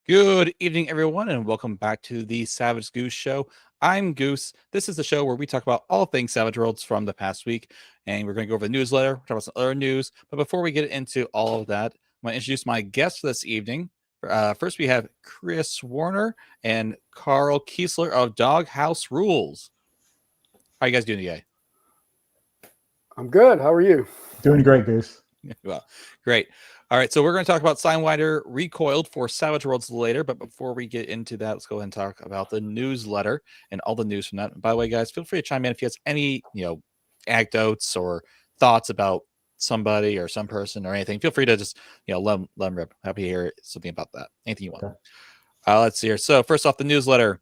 Good evening, everyone, and welcome back to the Savage Goose Show. I'm Goose. This is the show where we talk about all things Savage Worlds from the past week, and we're going to go over the newsletter, talk about some other news. But before we get into all of that, I'm going to introduce my guests for this evening. First, we have Chris Warner and Carl Kiesler of Doghouse Rules. How you guys doing today? I'm good. How are you? Doing great, Goose. Well, great. All right, so we're going to talk about Sidewinder Recoiled for Savage Worlds later, but before we get into that, let's go ahead and talk about the newsletter and all the news from that. And by the way, guys, feel free to chime in if you have any, anecdotes or thoughts about somebody or some person or anything. Feel free to just, let them rip. Happy to hear something about that. Anything you want. Okay. Let's see here. So first off, the newsletter.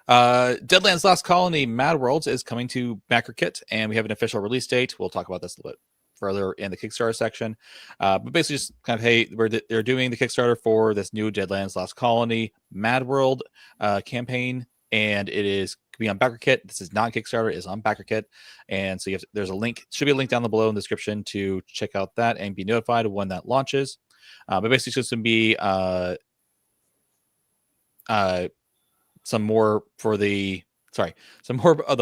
Deadlands Last Colony Mad Worlds is coming to BackerKit, and we have an official release date. We'll talk about this a little bit further in the Kickstarter section, but basically just kind of, hey, they're doing the Kickstarter for this new Deadlands Last Colony Mad World campaign, and it is going to be on BackerKit. This is not Kickstarter, it is on BackerKit, and so there's a link, should be a link down below in the description to check out that and be notified when that launches. But basically it's just going to be some more of the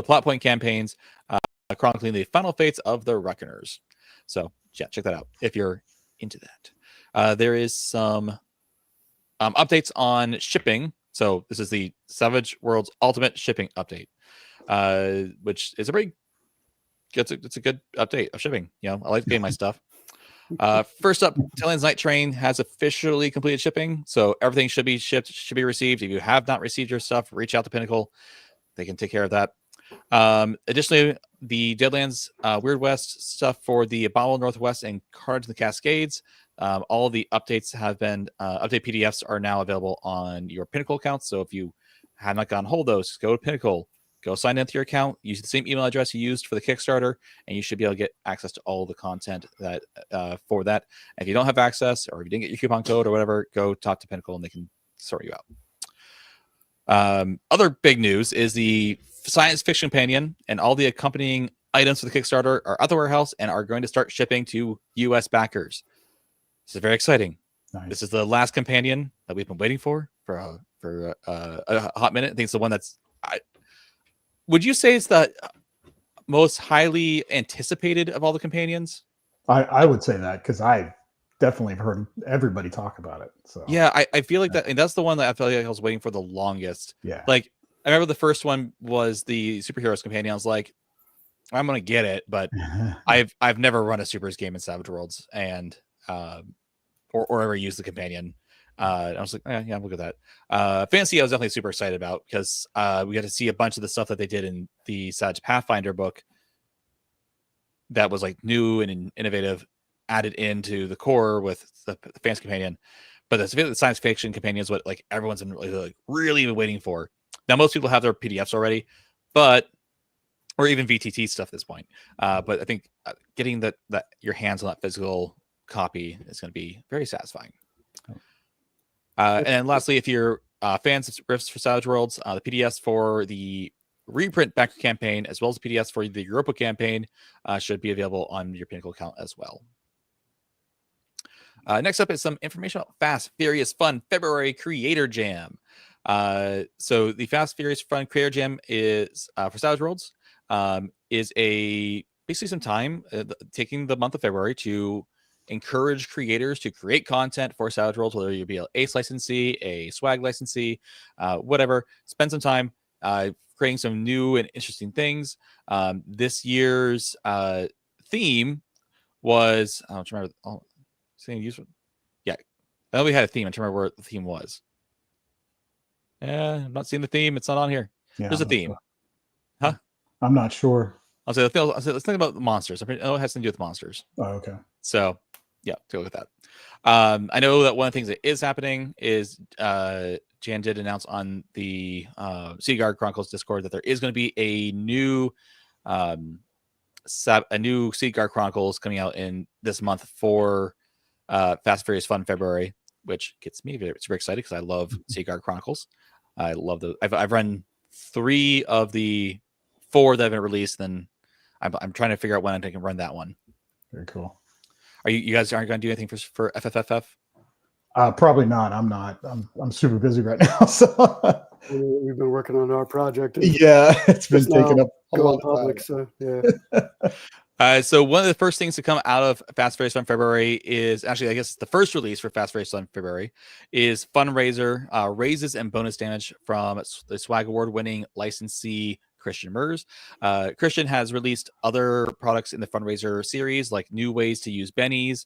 plot point campaigns chronicling the final fates of the Reckoners. So yeah, check that out if you're into that. There is some updates on shipping. So this is the Savage Worlds Ultimate Shipping Update, which is it's a good update of shipping. I like getting my stuff. First up, Deadlands Night Train has officially completed shipping, so everything should be shipped, should be received. If you have not received your stuff, reach out to Pinnacle; they can take care of that. Additionally, the Deadlands Weird West stuff for the Abominable Northwest and Carnage in the Cascades. All of the updates have been update PDFs are now available on your Pinnacle account. So if you have not gotten hold of those, just go to Pinnacle, go sign into your account, use the same email address you used for the Kickstarter, and you should be able to get access to all the content that for that. And if you don't have access, or if you didn't get your coupon code or whatever, go talk to Pinnacle and they can sort you out. Other big news is the Science Fiction Companion and all the accompanying items for the Kickstarter are at the warehouse and are going to start shipping to U.S. backers. This is very exciting. Nice. This is the last companion that we've been waiting for a hot minute. I think it's the one that's. Would you say it's the most highly anticipated of all the companions? I would say that because I definitely have heard everybody talk about it. So yeah, I feel like that, and that's the one that I feel like I was waiting for the longest. Yeah, like I remember the first one was the Superheroes companion. I was like, I'm gonna get it, but I've never run a Supers game in Savage Worlds, and or ever used the companion. I was like, yeah, we'll get that. Fantasy, I was definitely super excited about because we got to see a bunch of the stuff that they did in the Savage Pathfinder book that was like new and innovative, added into the core with the Fantasy Companion. But the Science Fiction Companion is what like everyone's been really been waiting for. Now most people have their PDFs already, or even VTT stuff at this point. But I think getting that your hands on that physical copy is going to be very satisfying. And then lastly, if you're fans of Riffs for Savage Worlds, the PDFs for the reprint backer campaign, as well as the PDFs for the Europa campaign, should be available on your Pinnacle account as well. Next up is some information about Fast, Furious, Fun February Creator Jam. So the Fast, Furious, Fun Creator Jam is for Savage Worlds. Is basically some time taking the month of February to encourage creators to create content for Savage Worlds, whether you be an Ace licensee, a swag licensee, whatever. Spend some time creating some new and interesting things. This year's theme was I don't remember. Yeah, I know we had a theme. I don't remember where the theme was. I'm not seeing the theme. It's not on here. Yeah, there's a theme. Sure. Huh? I'm not sure. I'll say let's think about the monsters. I know it has something to do with monsters. Oh, okay. So yeah, to go with that. I know that one of the things that is happening is Jan did announce on the Seaguard Chronicles Discord that there is going to be a new Seaguard Chronicles coming out in this month for Fast Furious Fun February, which gets me super excited because I love Seaguard Chronicles. I love those. I've run 3 of the 4 that have been released. Then I'm trying to figure out when I can run that one. Very cool. Are you guys aren't going to do anything for FFFF? Probably not. I'm not. I'm super busy right now. So We've been working on our project. And yeah, it's been just now taking up a going lot of public. time. So yeah. So one of the first things to come out of Fast Race Fun February is actually, I guess, the first release for Fast Race Fun February is Fundraiser, raises and bonus damage from the Swag Award-winning licensee Christian Mers. Christian has released other products in the Fundraiser series, like new ways to use bennies,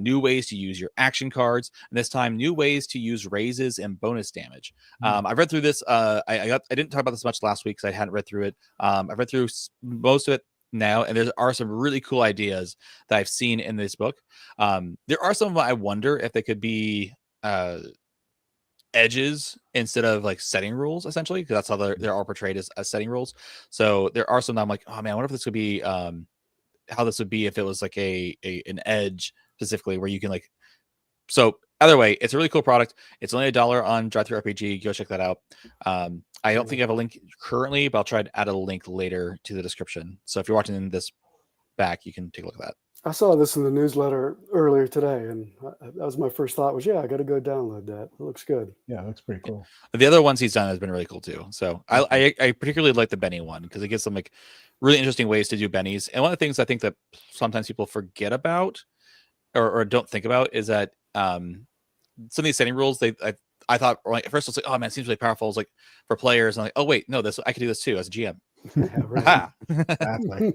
new ways to use your action cards, and this time new ways to use raises and bonus damage. I've read through this. I didn't talk about this much last week because I hadn't read through it. I've read through most of it now, and there are some really cool ideas that I've seen in this book. There are some I wonder if they could be edges instead of like setting rules, essentially, because that's how they're all portrayed as setting rules. So there are some that I'm like, oh man, I wonder if this could be how this would be if it was like an edge specifically where you can like. So either way, it's a really cool product. It's only $1 on Drive-Thru RPG. Go check that out. I don't think I have a link currently, but I'll try to add a link later to the description. So if you're watching this back, you can take a look at that. I saw this in the newsletter earlier today, and that was my first thought was, yeah, I got to go download that. It looks good. Yeah, it looks pretty cool. The other ones he's done has been really cool too. So I particularly like the Benny one because it gives some like really interesting ways to do bennies. And one of the things I think that sometimes people forget about or don't think about is that some of these setting rules, I thought like, at first I was like, oh man, it seems really powerful. It's like for players, and I'm like, oh wait, no, I can do this too as a GM. Yeah, Exactly.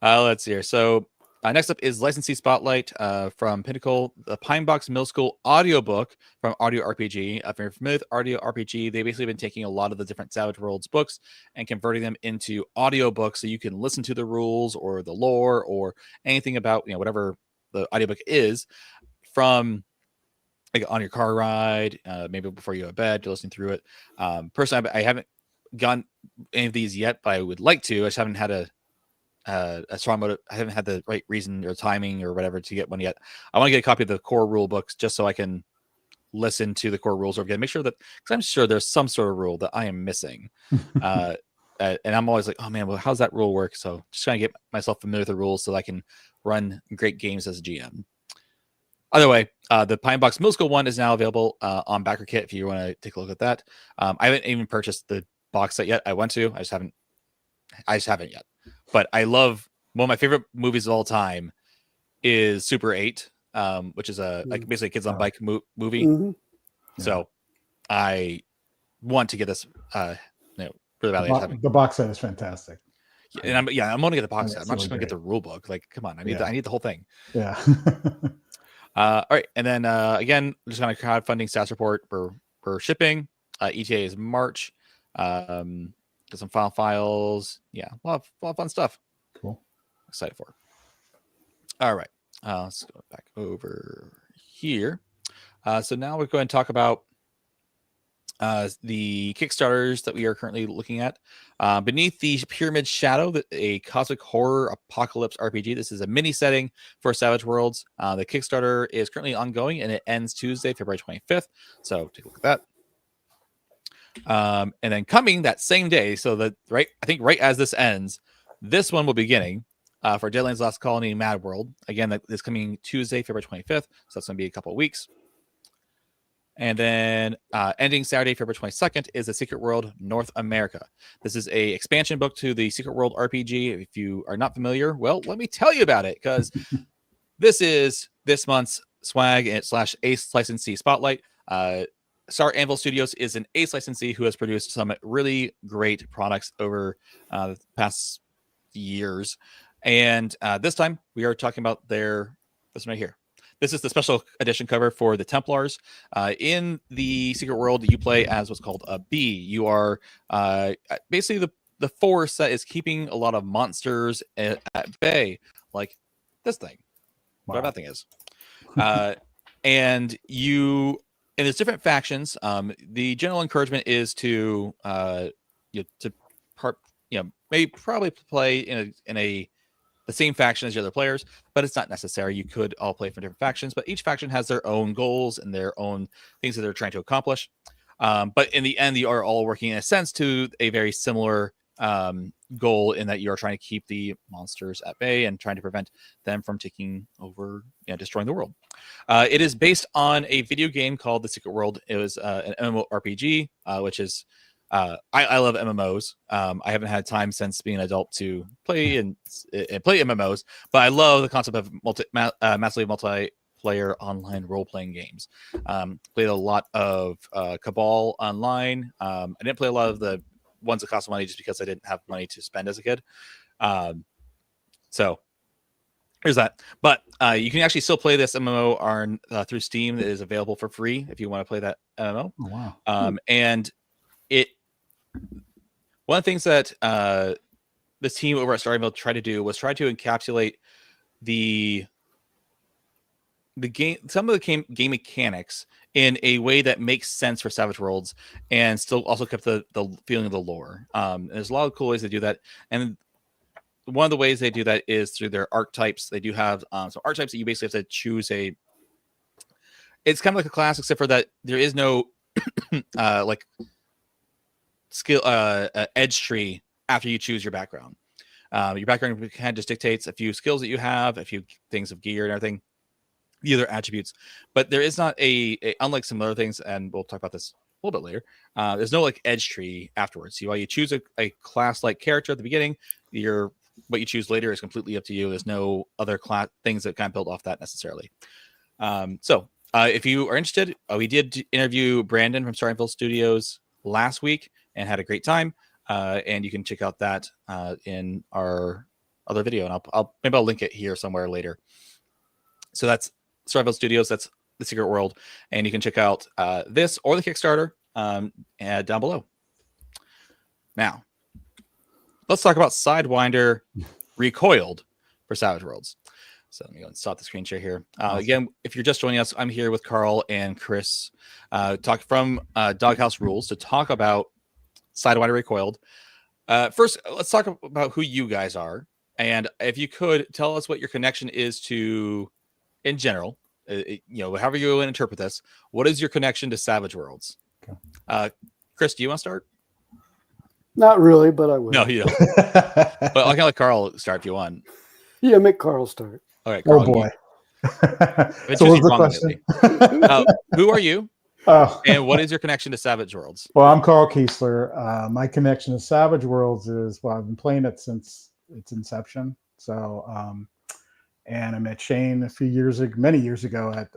Let's see here. So next up is Licensee Spotlight from Pinnacle, the Pine Box Middle School audiobook from Audio RPG. If you're familiar with Audio RPG, they've basically been taking a lot of the different Savage Worlds books and converting them into audiobooks so you can listen to the rules or the lore or anything about whatever the audiobook is from like on your car ride, maybe before you go to bed, you're listening through it. Personally, I haven't gotten any of these yet, but I would like to. I just haven't had a strong motive. I haven't had the right reason or timing or whatever to get one yet. I want to get a copy of the core rule books just so I can listen to the core rules again. Make sure that, because I'm sure there's some sort of rule that I am missing. And I'm always like, oh man, well, how's that rule work? So just trying to get myself familiar with the rules so that I can run great games as a GM. Either way, the Pine Box Middle School one is now available on BackerKit if you want to take a look at that. I haven't even purchased the box set yet. I want to. I just haven't yet. But I love one of my favorite movies of all time is Super 8, which is like basically a kids on bike movie. Mm-hmm. So I want to get this really badly. The box set is fantastic. And I'm going to get the box set. I'm not just going to get the rule book. Like, come on, I need the whole thing. Yeah. All right, and then again, just kind of crowdfunding stats report for shipping. ETA is March. Got some file files. Yeah, a lot of fun stuff. Cool. Excited for it. All right, let's go back over here. So now we're going to talk about the Kickstarters that we are currently looking at. Beneath the Pyramid Shadow, a cosmic horror apocalypse RPG. This is a mini setting for Savage Worlds. The Kickstarter is currently ongoing and it ends Tuesday, February 25th. So take a look at that. And then coming that same day, so that right as this ends, this one will be beginning for Deadlands Lost Colony Mad World. Again, that is coming Tuesday, February 25th. So that's going to be a couple of weeks. And then ending Saturday, February 22nd is the Secret World North America. This is a expansion book to the Secret World RPG. If you are not familiar, well, let me tell you about it, because this is this month's swag and / Ace licensee spotlight. Star Anvil Studios is an Ace licensee who has produced some really great products over the past years. And this time we are talking about this one right here. This is the special edition cover for the Templars. In the Secret World, you play as what's called a bee. You are basically the force that is keeping a lot of monsters at bay, like this thing, whatever that thing is. And there's different factions. The general encouragement is to maybe probably play in the same faction as the other players, but it's not necessary. You could all play for different factions, but each faction has their own goals and their own things that they're trying to accomplish. But in the end, you are all working in a sense to a very similar goal in that you are trying to keep the monsters at bay and trying to prevent them from taking over, destroying the world. It is based on a video game called The Secret World. It was an MMORPG, which is I love MMOs. I haven't had time since being an adult to play and play MMOs, but I love the concept of massively multiplayer online role-playing games. Played a lot of Cabal online. I didn't play a lot of the ones that cost money just because I didn't have money to spend as a kid. So there's that. But you can actually still play this MMO through Steam. That is available for free if you want to play that MMO. Oh, wow. And one of the things that this team over at Starville tried to do was try to encapsulate the game, some of the game mechanics in a way that makes sense for Savage Worlds, and still also kept the feeling of the lore. There's a lot of cool ways to do that, and one of the ways they do that is through their archetypes. They do have some archetypes that you basically have to choose it's kind of like a class, except for that there is no like skill edge tree after you choose your background. Your background kind of just dictates a few skills that you have, a few things of gear and everything, the other attributes. But there is not unlike some other things, and we'll talk about this a little bit later. There's no like edge tree afterwards. While you choose a class like character at the beginning, what you choose later is completely up to you. There's no other class things that kind of build off that necessarily. If you are interested, we did interview Brandon from Starville Studios last week and had a great time. And you can check out that in our other video, and I'll link it here somewhere later. So that's Starville Studios. That's The Secret World, and you can check out this or the Kickstarter down below. Now, let's talk about Sidewinder Recoiled for Savage Worlds. So let me go and stop the screen share here. Again, if you're just joining us, I'm here with Carl and Chris, talk from Doghouse Rules to talk about Sidewinder Recoiled. First, let's talk about who you guys are, and if you could tell us what your connection is to, in general, however you want to interpret this. What is your connection to Savage Worlds? Okay. Chris, do you want to start? Not really, but I will. No, you don't. But I can let Carl start if you want. Yeah, make Carl start. All right, Carl. Oh boy. So what's the question? Who are you? And what is your connection to Savage Worlds? Well, I'm Carl Kiesler. My connection to Savage Worlds is, I've been playing it since its inception. So, and I met Shane many years ago at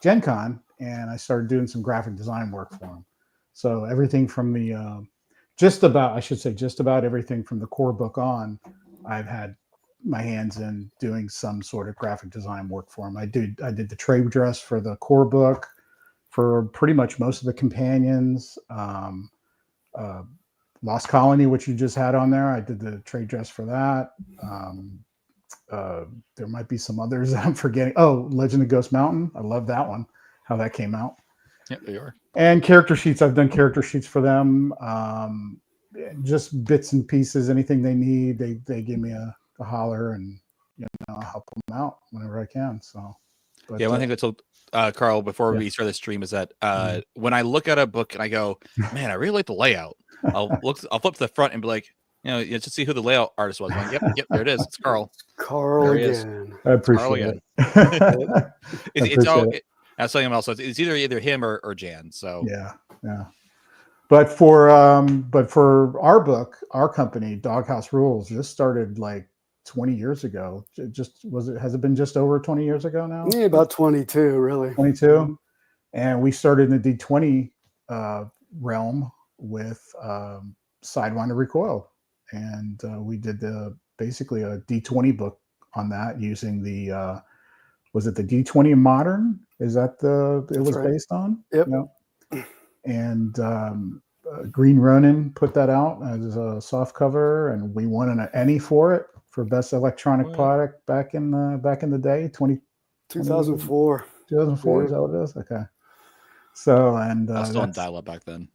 Gen Con, and I started doing some graphic design work for him. So everything from the, just about everything from the core book on, I've had my hands in doing some sort of graphic design work for him. I did the trade dress for the core book, for pretty much most of the companions. Lost Colony, which you just had on there, I did the trade dress for that. There might be some others that I'm forgetting. Oh, Legend of Ghost Mountain. I love that one, how that came out. Yeah, they are. And character sheets. I've done character sheets for them. Just bits and pieces, anything they need, they give me a holler, and I'll help them out whenever I can. So, but, one thing that told Carl before we start this stream is that when I look at a book and I go, man, I really like the layout, I'll flip to the front and be like, just see who the layout artist was. I'm like, yep, there it is. It's Carl. Carl again. I appreciate it. I was telling him also, it's either him or Jan. So yeah. But for our book, our company, Doghouse Rules, this started like 20 years ago. Has it been just over 20 years ago now? Yeah, about 22, really. 22. And we started in the D20 realm with Sidewinder Recoiled. And we did basically a D20 book on that using the, was it the D20 Modern? Is that it was right. Based on? Yep. And Green Ronin put that out as a soft cover, and we won an Emmy for it for best electronic product back in the day, 2004. 2004 yeah. Is that what it is? Okay. So and I was still on dial-up back then.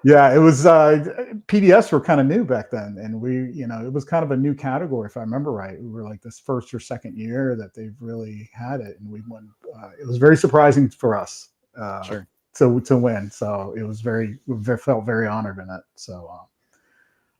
Yeah, it was PDFs were kind of new back then, and it was kind of a new category, if I remember right. We were like this first or second year that they've really had it, and we won. It was very surprising for us. Sure. to win. So it was felt very honored in it. So,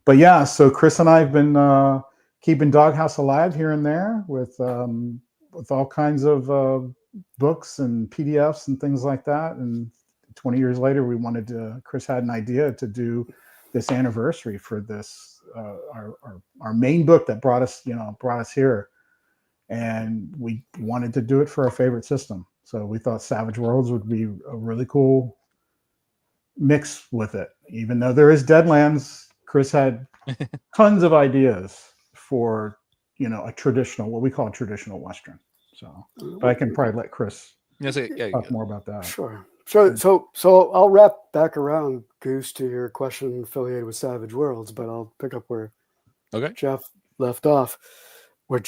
but yeah, so Chris and I have been keeping Doghouse alive here and there with all kinds of books and PDFs and things like that. And 20 years later, Chris had an idea to do this anniversary for this our main book that brought us here, and we wanted to do it for our favorite system. So we thought Savage Worlds would be a really cool mix with it. Even though there is Deadlands, Chris had tons of ideas for what we call a traditional Western. So, but I can probably let Chris talk more about that. Sure. So I'll wrap back around, Goose, to your question affiliated with Savage Worlds, but I'll pick up where Jeff left off. Where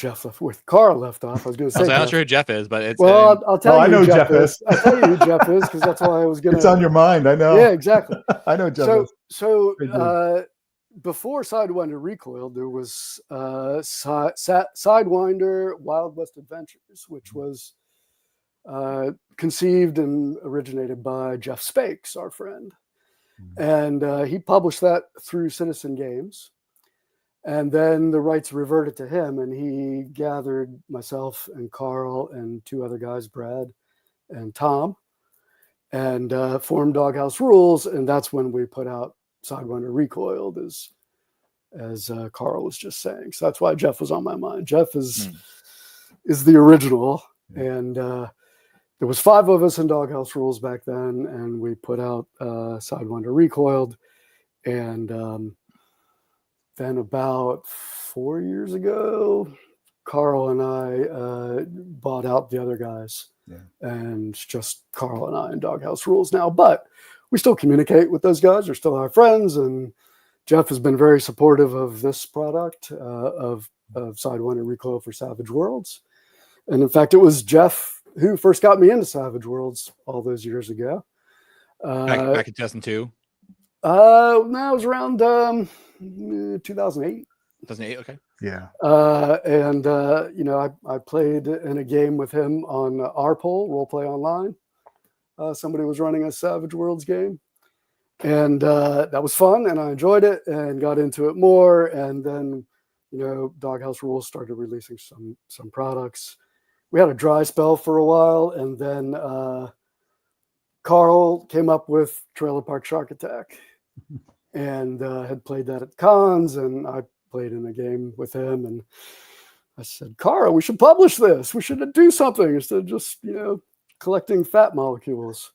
Carl left off. I was going to say, I'm not sure who Jeff is, but it's I'll tell you. I know who Jeff is. I'll tell you who Jeff is because that's why I was going to. It's on your mind. I know. Yeah, exactly. I know Jeff. So before Sidewinder Recoiled, there was Sidewinder Wild West Adventures, which was conceived and originated by Jeff Spakes, our friend. And he published that through Citizen Games. And then the rights reverted to him, and he gathered myself and Carl and two other guys, Brad and Tom, and formed Doghouse Rules. And that's when we put out Sidewinder Recoiled, as Carl was just saying. So that's why Jeff was on my mind. Jeff is the original, and there was 5 of us in Doghouse Rules back then, and we put out Sidewinder Recoiled, and then about 4 years ago, Carl and I bought out the other guys, and it's just Carl and I in Doghouse Rules now. But we still communicate with those guys; they're still our friends. And Jeff has been very supportive of this product of Sidewinder Recoil for Savage Worlds. And in fact, it was Jeff who first got me into Savage Worlds all those years ago. Back in 2002. No, it was around 2008. 2008, okay. Yeah. I played in a game with him on RPOL, Role Play Online. Somebody was running a Savage Worlds game. And that was fun, and I enjoyed it and got into it more. And then, Doghouse Rules started releasing some products. We had a dry spell for a while, and then Carl came up with Trailer Park Shark Attack, and had played that at cons, and I played in a game with him, and I said, Carl, we should publish this. We should do something instead of just, collecting fat molecules.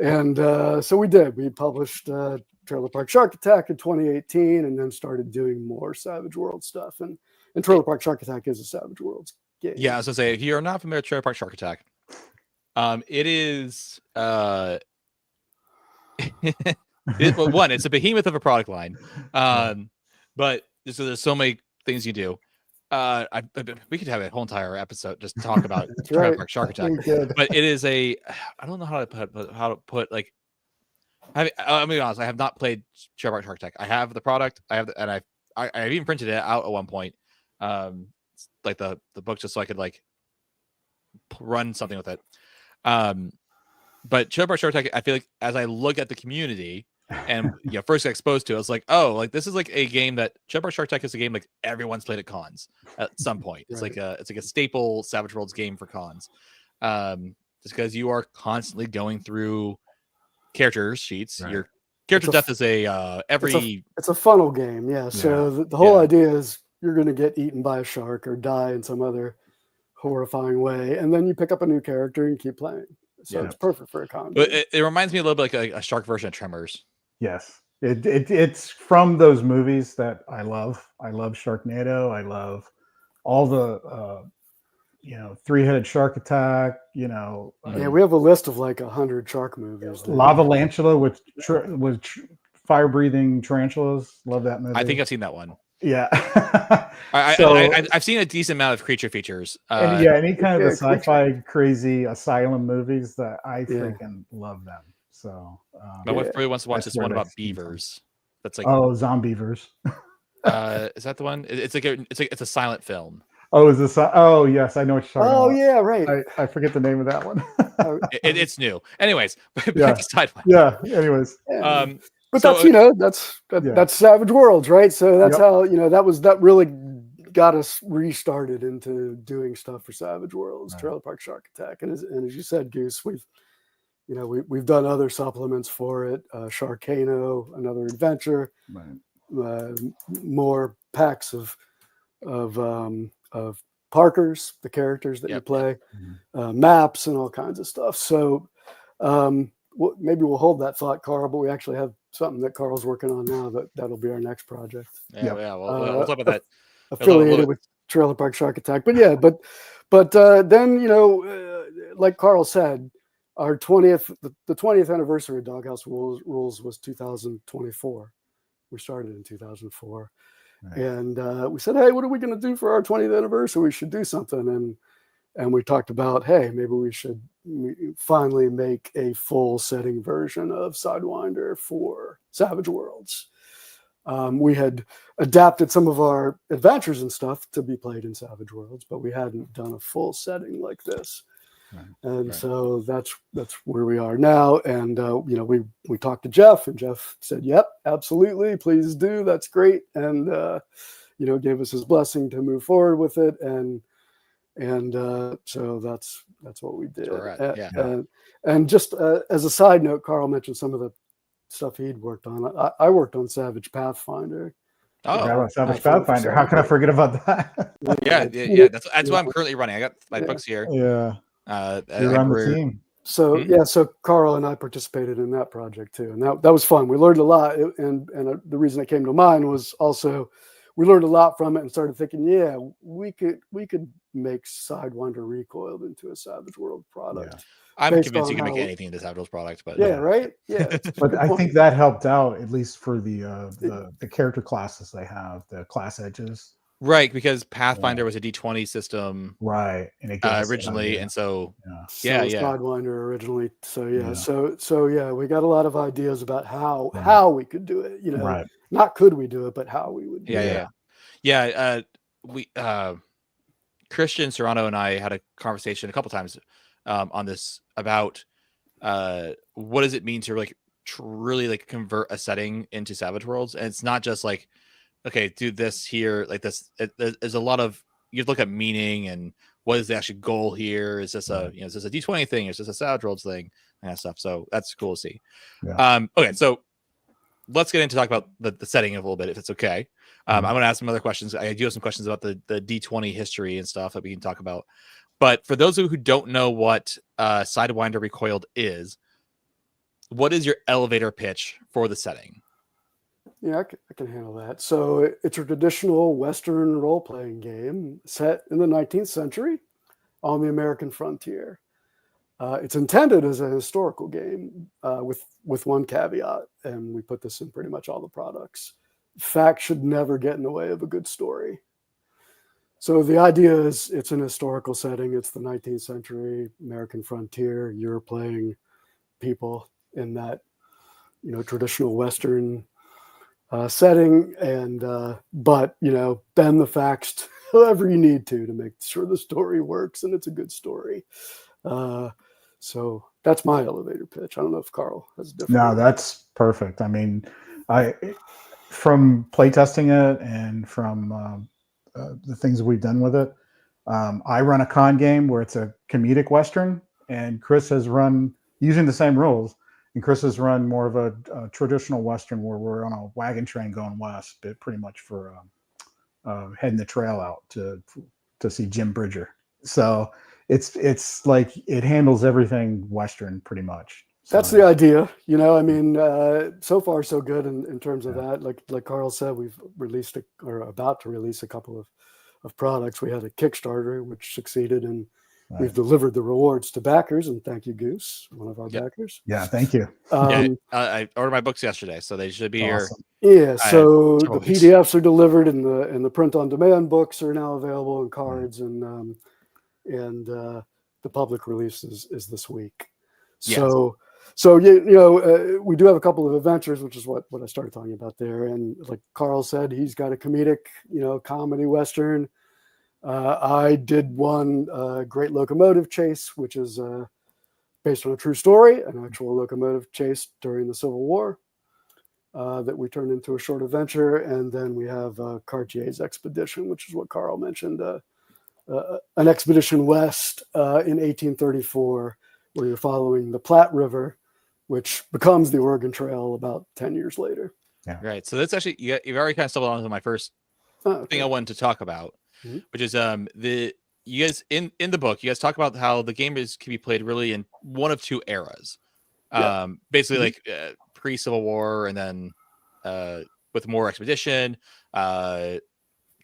And so we did. We published Trailer Park Shark Attack in 2018, and then started doing more Savage World stuff. And Trailer Park Shark Attack is a Savage Worlds game. Yeah, I was going to say, if you're not familiar with Trailer Park Shark Attack, it is... it's a behemoth of a product line, but there's so many things you do. We could have a whole entire episode just talk about Trailer Park Shark Attack. But it is I don't know how to put like. I'll be honest. I have not played Trailer Park Shark Attack. I have the product. I've even printed it out at one point. Like the book, just so I could like run something with it. But Trailer Park Shark Attack, I feel like as I look at the community and first got exposed to it, I was like, oh, like this is like a game that Trailer Park Shark Attack is a game like everyone's played at cons at some point. It's like a staple Savage Worlds game for cons. Just because you are constantly going through character sheets. Right. Your character death is it's a funnel game, yeah. So the whole idea is you're going to get eaten by a shark or die in some other horrifying way, and then you pick up a new character and keep playing. So it's perfect for a con. But it reminds me a little bit like a shark version of Tremors. Yes, it's from those movies that I love. I love Sharknado. I love all the three-headed shark attack. We have a list of like 100 shark movies. Lava Lantula with fire-breathing tarantulas. Love that movie. I think I've seen that one. Yeah. I've seen a decent amount of creature features. Any kind of the sci-fi crazy asylum movies that I freaking love them. So my wife really wants to watch this one about beavers. That's like Zombievers. Is that the one? It's a silent film. Oh, is this? Oh, yes, I know what you're talking Oh about. yeah, right. I forget the name of that one. It's new. Anyways, back Yeah. to Sidewinder. Yeah. Anyways. Yeah. But So, that's, you know, that's Yeah. Savage Worlds, right? So that's Yep. how, you know, that really got us restarted into doing stuff for Savage Worlds, Right. Trailer Park Shark Attack, and as you said, Goose, we've done other supplements for it, Sharkano, another adventure, Right. more packs of Parkers, the characters that you Yep. play, Mhm. maps, and all kinds of stuff. So maybe we'll hold that thought, Carl. But we actually have something that Carl's working on now that'll be our next project. Yeah, Yep. yeah. We'll talk about that. Affiliated with Trailer Park Shark Attack. But yeah, but then, you know, like Carl said, our 20th, the 20th anniversary of Doghouse Rules was 2024. We started in 2004. Right. And we said, hey, what are we going to do for our 20th anniversary? We should do something. And we talked about, hey, maybe we should finally make a full setting version of Sidewinder for Savage Worlds. We had adapted some of our adventures and stuff to be played in Savage Worlds, but we hadn't done a full setting like this. Right. And Right. so that's where we are now. And you know, we talked to Jeff, and Jeff said, "Yep, absolutely, please do. That's great." And you know, gave us his blessing to move forward with it. And so that's what we did. That's where we're at, yeah. And just as a side note, Carl mentioned some of the stuff he'd worked on. I worked on Savage Pathfinder. Oh, Savage Pathfinder. How can I forget about that? yeah. That's what I'm currently running. I got my books here. Yeah. You're on the team. So yeah, so Carl and I participated in that project too, and that was fun. We learned a lot, and the reason it came to mind was also we learned a lot from it and started thinking, yeah, we could make Sidewinder Recoiled into a Savage World product. Yeah. I'm convinced you can make anything into Savage World product, but yeah, right, yeah. But I think that helped out at least for the character classes they have, the class edges. Right, because Pathfinder was a D20 system, right, and it originally, and so yeah, Sidewinder originally. So yeah, we got a lot of ideas about how we could do it. You know, not could we do it, but how we would do it. Yeah. We Christian Serrano and I had a conversation a couple times on this about what does it mean to really like convert a setting into Savage Worlds, and it's not just like, okay, do this here, like this. There's a lot of, you look at meaning and what is the actual goal here. Is this is this a D20 thing? Is this a Savage Worlds thing? And that stuff. So that's cool to see. Yeah. Okay, so let's get into talk about the setting a little bit, if it's okay. I'm going to ask some other questions. I do have some questions about the D20 history and stuff that we can talk about. But for those of you who don't know what Sidewinder Recoiled is, what is your elevator pitch for the setting? Yeah, I can handle that. So it's a traditional Western role-playing game set in the 19th century on the American frontier. It's intended as a historical game with one caveat, and we put this in pretty much all the products. Fact should never get in the way of a good story. So the idea is it's an historical setting. It's the 19th century American frontier. You're playing people in that, you know, traditional Western setting, and but you know, bend the facts however you need to make sure the story works and it's a good story. So that's my elevator pitch. I don't know if Carl has a different. No, that's perfect. I mean, from playtesting it and from the things we've done with it, I run a con game where it's a comedic Western, and Chris has run using the same rules. And Chris has run more of a traditional Western where we're on a wagon train going west, but pretty much for heading the trail out to see Jim Bridger. So it's like it handles everything Western pretty much. So, that's the idea. You know, I mean, so far so good in terms of that. Like Carl said, we've released or about to release a couple of products. We had a Kickstarter which succeeded, and we've delivered the rewards to backers, and thank you, Goose, one of our backers. Yeah, thank you. I ordered my books yesterday, so they should be awesome. here. Yeah, so the PDFs are delivered, and the print-on-demand books are now available in cards, and the public release is this week. So you know, we do have a couple of adventures, which is what I started talking about there. And like Carl said, he's got a comedic, you know, comedy Western. I did one Great Locomotive Chase, which is based on a true story, an actual locomotive chase during the Civil War that we turned into a short adventure. And then we have Cartier's Expedition, which is what Carl mentioned, an expedition west in 1834, where you're following the Platte River, which becomes the Oregon Trail about 10 years later. Yeah. Right. So that's actually, you've already kind of stumbled onto my first thing I wanted to talk about, which is you guys in the book, you guys talk about how the game can be played really in one of two eras. Basically like pre-Civil War, and then with more expedition,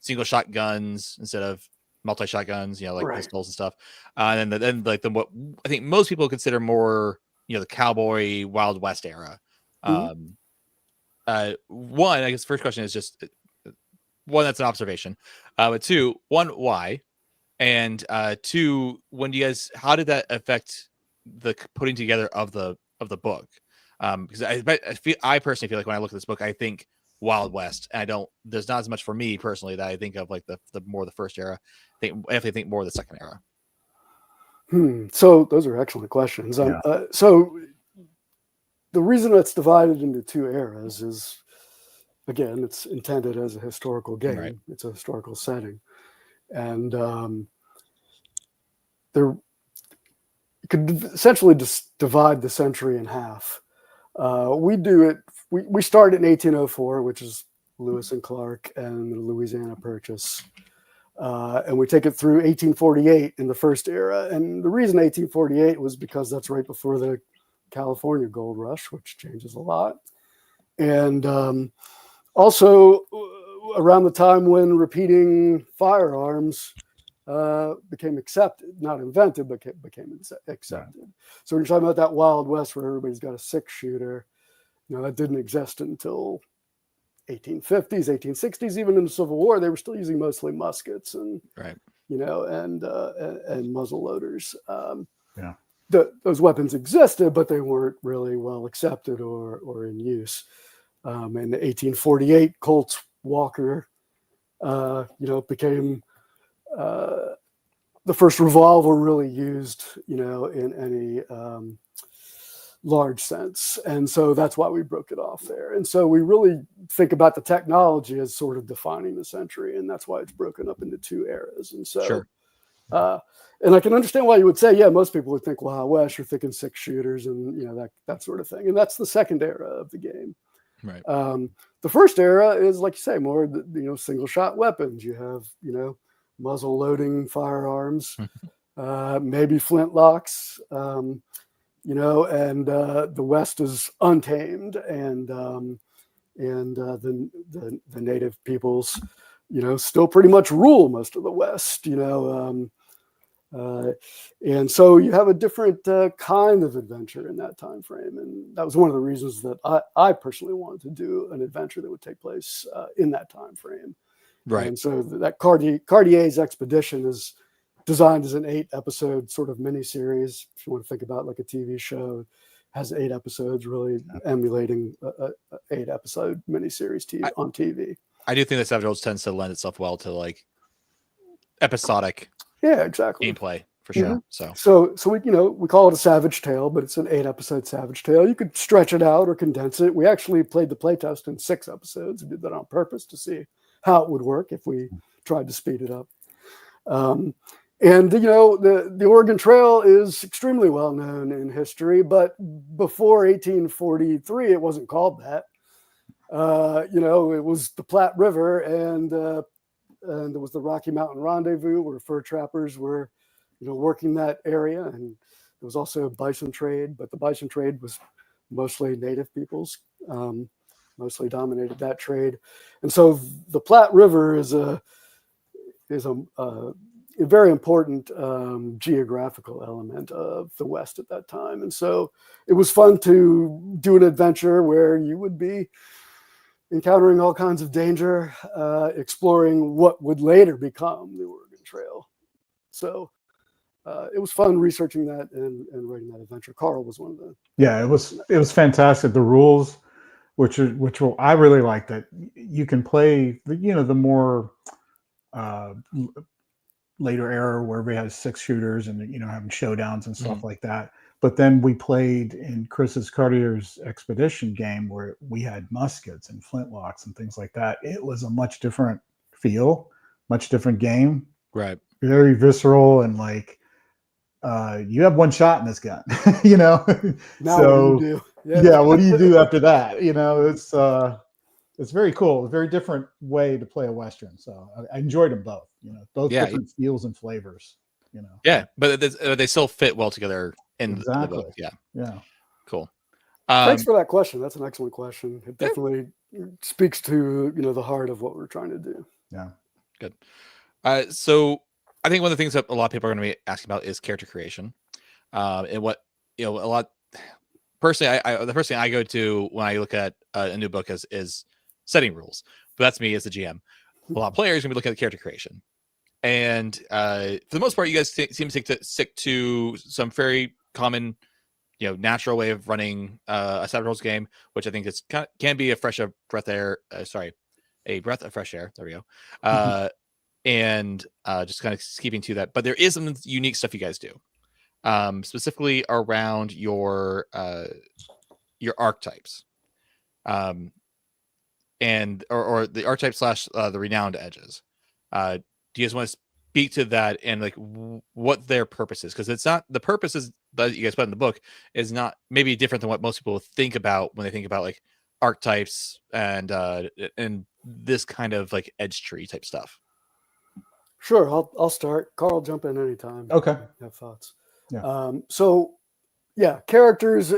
single shot guns instead of multi-shot guns, like pistols and stuff. And then like what I think most people consider more, the cowboy Wild West era. One, I guess the first question is just one, that's an observation. But two, why? And two, how did that affect the putting together of the book? Because I personally feel like when I look at this book, I think Wild West, and there's not as much for me personally that I think of like the more the first era. I definitely think more of the second era. So those are excellent questions. So the reason it's divided into two eras is, again, it's intended as a historical game. Right. It's a historical setting. And you could essentially just divide the century in half. We start in 1804, which is Lewis and Clark and the Louisiana Purchase. And we take it through 1848 in the first era. And the reason 1848 was because that's right before the California Gold Rush, which changes a lot. And also around the time when repeating firearms became accepted, not invented, but became accepted. So when you're talking about that Wild West where everybody's got a 6-shooter, that didn't exist until 1850s, 1860s. Even in the Civil War, they were still using mostly muskets and and muzzle loaders. Those weapons existed, but they weren't really well accepted or in use. In the 1848 Colt's Walker, became the first revolver really used, in any large sense. And so that's why we broke it off there. And so we really think about the technology as sort of defining the century, and that's why it's broken up into two eras. And so, and I can understand why you would say, most people would think, Wild West, you're thinking 6-shooters and, that sort of thing. And that's the second era of the game. Right. The first era is, like you say, more, single shot weapons. You have, muzzle loading firearms, maybe flintlocks, and the West is untamed, and the native peoples, still pretty much rule most of the West, and so you have a different kind of adventure in that time frame, and that was one of the reasons that I personally wanted to do an adventure that would take place in that time frame. Right. And so that Cartier's Expedition is designed as an 8-episode sort of miniseries. If you want to think about like a TV show, it has 8 episodes, really emulating a 8-episode miniseries on TV. I do think that Savage Worlds tends to lend itself well to like episodic gameplay for sure. So we call it a Savage Tale, but it's an 8-episode Savage Tale. You could stretch it out or condense it. We actually played the playtest in 6 episodes. We did that on purpose to see how it would work if we tried to speed it up. And the Oregon Trail is extremely well known in history, but before 1843, it wasn't called that. It was the Platte River, and there was the Rocky Mountain Rendezvous where fur trappers were, working that area, and there was also a bison trade, but the bison trade was mostly native peoples. Mostly dominated that trade, and so the Platte River is a very important geographical element of the West at that time. And so it was fun to do an adventure where you would be encountering all kinds of danger, exploring what would later become the Oregon Trail. So it was fun researching that and writing that adventure. Carl was one of the. Yeah, it was fantastic. The rules, which I really like that you can play the more later era where we had 6 shooters and having showdowns and stuff like that. But then we played in Chris's Cartier's Expedition game where we had muskets and flintlocks and things like that. It was a much different feel, much different game. Right. Very visceral and like you have one shot in this gun, Now so what do you do? yeah, what do you do after that? It's very cool. A very different way to play a Western. So I enjoyed them both, both different feels and flavors, Yeah, but they still fit well together in the book. Yeah. Yeah. Cool. Thanks for that question. That's an excellent question. It definitely speaks to, the heart of what we're trying to do. Yeah. Good. So I think one of the things that a lot of people are going to be asking about is character creation. And what, a lot, personally, the first thing I go to when I look at a new book is setting rules. But that's me as the GM. A lot of players are going to be looking at character creation. And for the most part, you guys seem to stick to some very common, natural way of running a Savage Worlds game, which I think can be a breath of fresh air. There we go. And just kind of keeping to that. But there is some unique stuff you guys do, specifically around your archetypes, and or the archetype / the renowned edges. Do you guys want to speak to that and like what their purpose is? Because it's not the purposes that you guys put in the book is not maybe different than what most people think about when they think about like archetypes and this kind of like edge tree type stuff. Sure, I'll start. Carl, jump in anytime. Okay. Have thoughts. Yeah. Characters.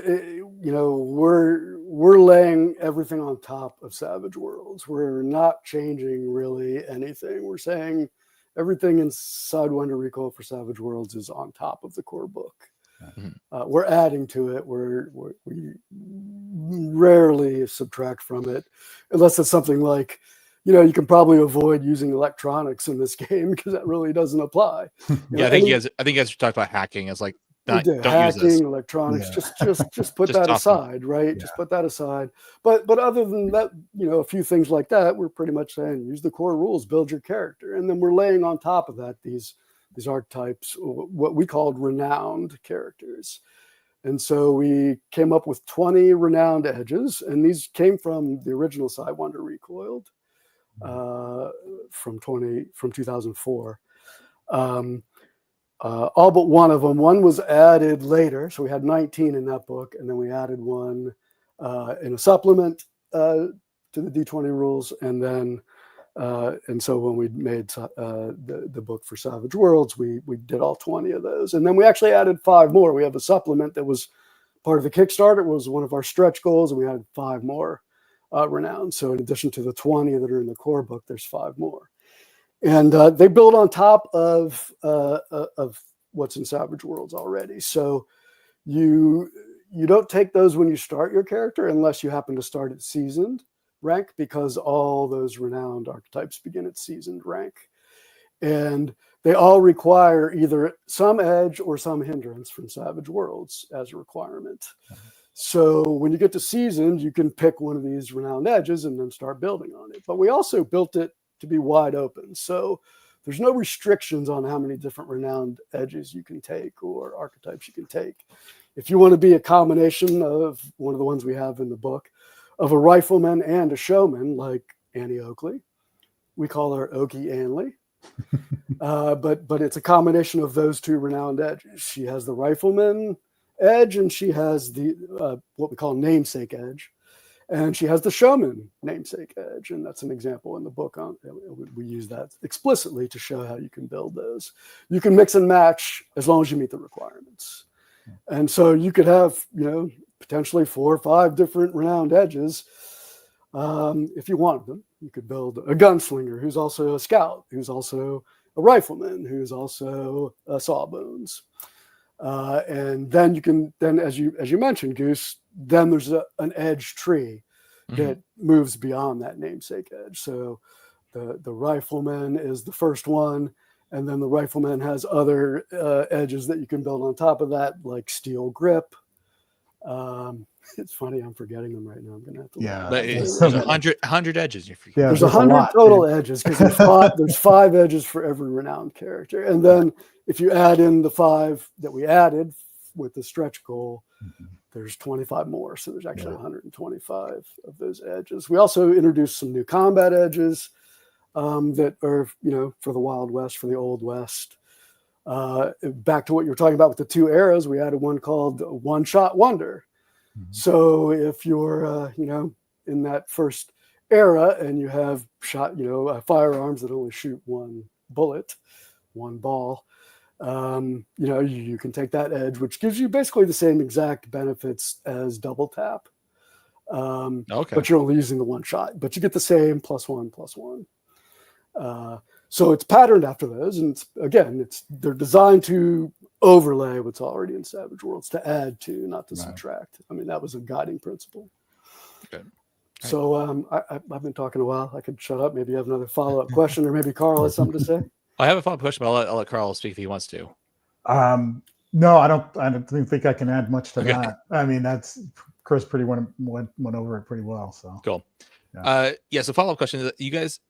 We're laying everything on top of Savage Worlds. We're not changing really anything. We're saying everything in Sidewinder Recoiled for Savage Worlds is on top of the core book. Mm-hmm. We're adding to it. We rarely subtract from it, unless it's something like, you can probably avoid using electronics in this game because that really doesn't apply. I think you guys talked about hacking as like don't hacking, use this. electronics. Yeah. Just put that aside, right? Yeah. Just put that aside. But other than that, a few things like that, we're pretty much saying use the core rules, build your character, and then we're laying on top of that these archetypes, what we called renowned characters. And so we came up with 20 renowned edges, and these came from the original Sidewinder Recoiled. From 2004. All but one of them. One was added later, so we had 19 in that book, and then we added one in a supplement to the D20 rules, and then and so when we made the book for Savage Worlds, we did all 20 of those, and then we actually added 5 more. We have a supplement that was part of the Kickstarter. It was one of our stretch goals, and we added 5 more. Renowned. So in addition to the 20 that are in the core book, there's 5 more, and they build on top of what's in Savage Worlds already. So you don't take those when you start your character unless you happen to start at seasoned rank, because all those renowned archetypes begin at seasoned rank, and they all require either some edge or some hindrance from Savage Worlds as a requirement. So when you get to seasoned, you can pick one of these renowned edges and then start building on it. But we also built it to be wide open. So there's no restrictions on how many different renowned edges you can take or archetypes you can take. If you want to be a combination of one of the ones we have in the book of a rifleman and a showman, like Annie Oakley, we call her Okie Anley. But it's a combination of those 2 renowned edges. She has the rifleman edge, and she has the what we call namesake edge, and she has the showman namesake edge, and that's an example in the book. We use that explicitly to show how you can build those. You can mix and match as long as you meet the requirements, and so you could have potentially 4 or 5 different renowned edges if you wanted them. You could build a gunslinger who's also a scout, who's also a rifleman, who's also a sawbones. And then you can, as you mentioned, Goose, then there's an edge tree that moves beyond that namesake edge. So the rifleman is the first one, and then the rifleman has other edges that you can build on top of that, like steel grip, It's funny, I'm forgetting them right now. I'm gonna have to. Yeah, But there's there's so 100 edges. You're Yeah, There's there's a 100 lot, total dude. edges because there's 5 edges for every renowned character, and then if you add in the 5 that we added with the stretch goal, there's 25 more. So there's actually 125 of those edges. We also introduced some new combat edges that are, for the Wild West, for the Old West. Back to what you were talking about with the 2 eras, we added one called One Shot Wonder. So if you're, in that first era and you have shot, firearms that only shoot 1 bullet, 1 ball, you can take that edge, which gives you basically the same exact benefits as double tap. But you're only using the 1 shot, but you get the same +1/+1. So it's patterned after those, and they're designed to overlay what's already in Savage Worlds, to add to, not to subtract. I mean, that was a guiding principle. Okay. So I've been talking a while. I could shut up. Maybe you have another follow-up question, or maybe Carl has something to say. I have a follow-up question, but I'll let Carl speak if he wants to. No, I don't think I can add much to that. I mean, that's Chris pretty went over it pretty well. So cool. So follow-up question is, you guys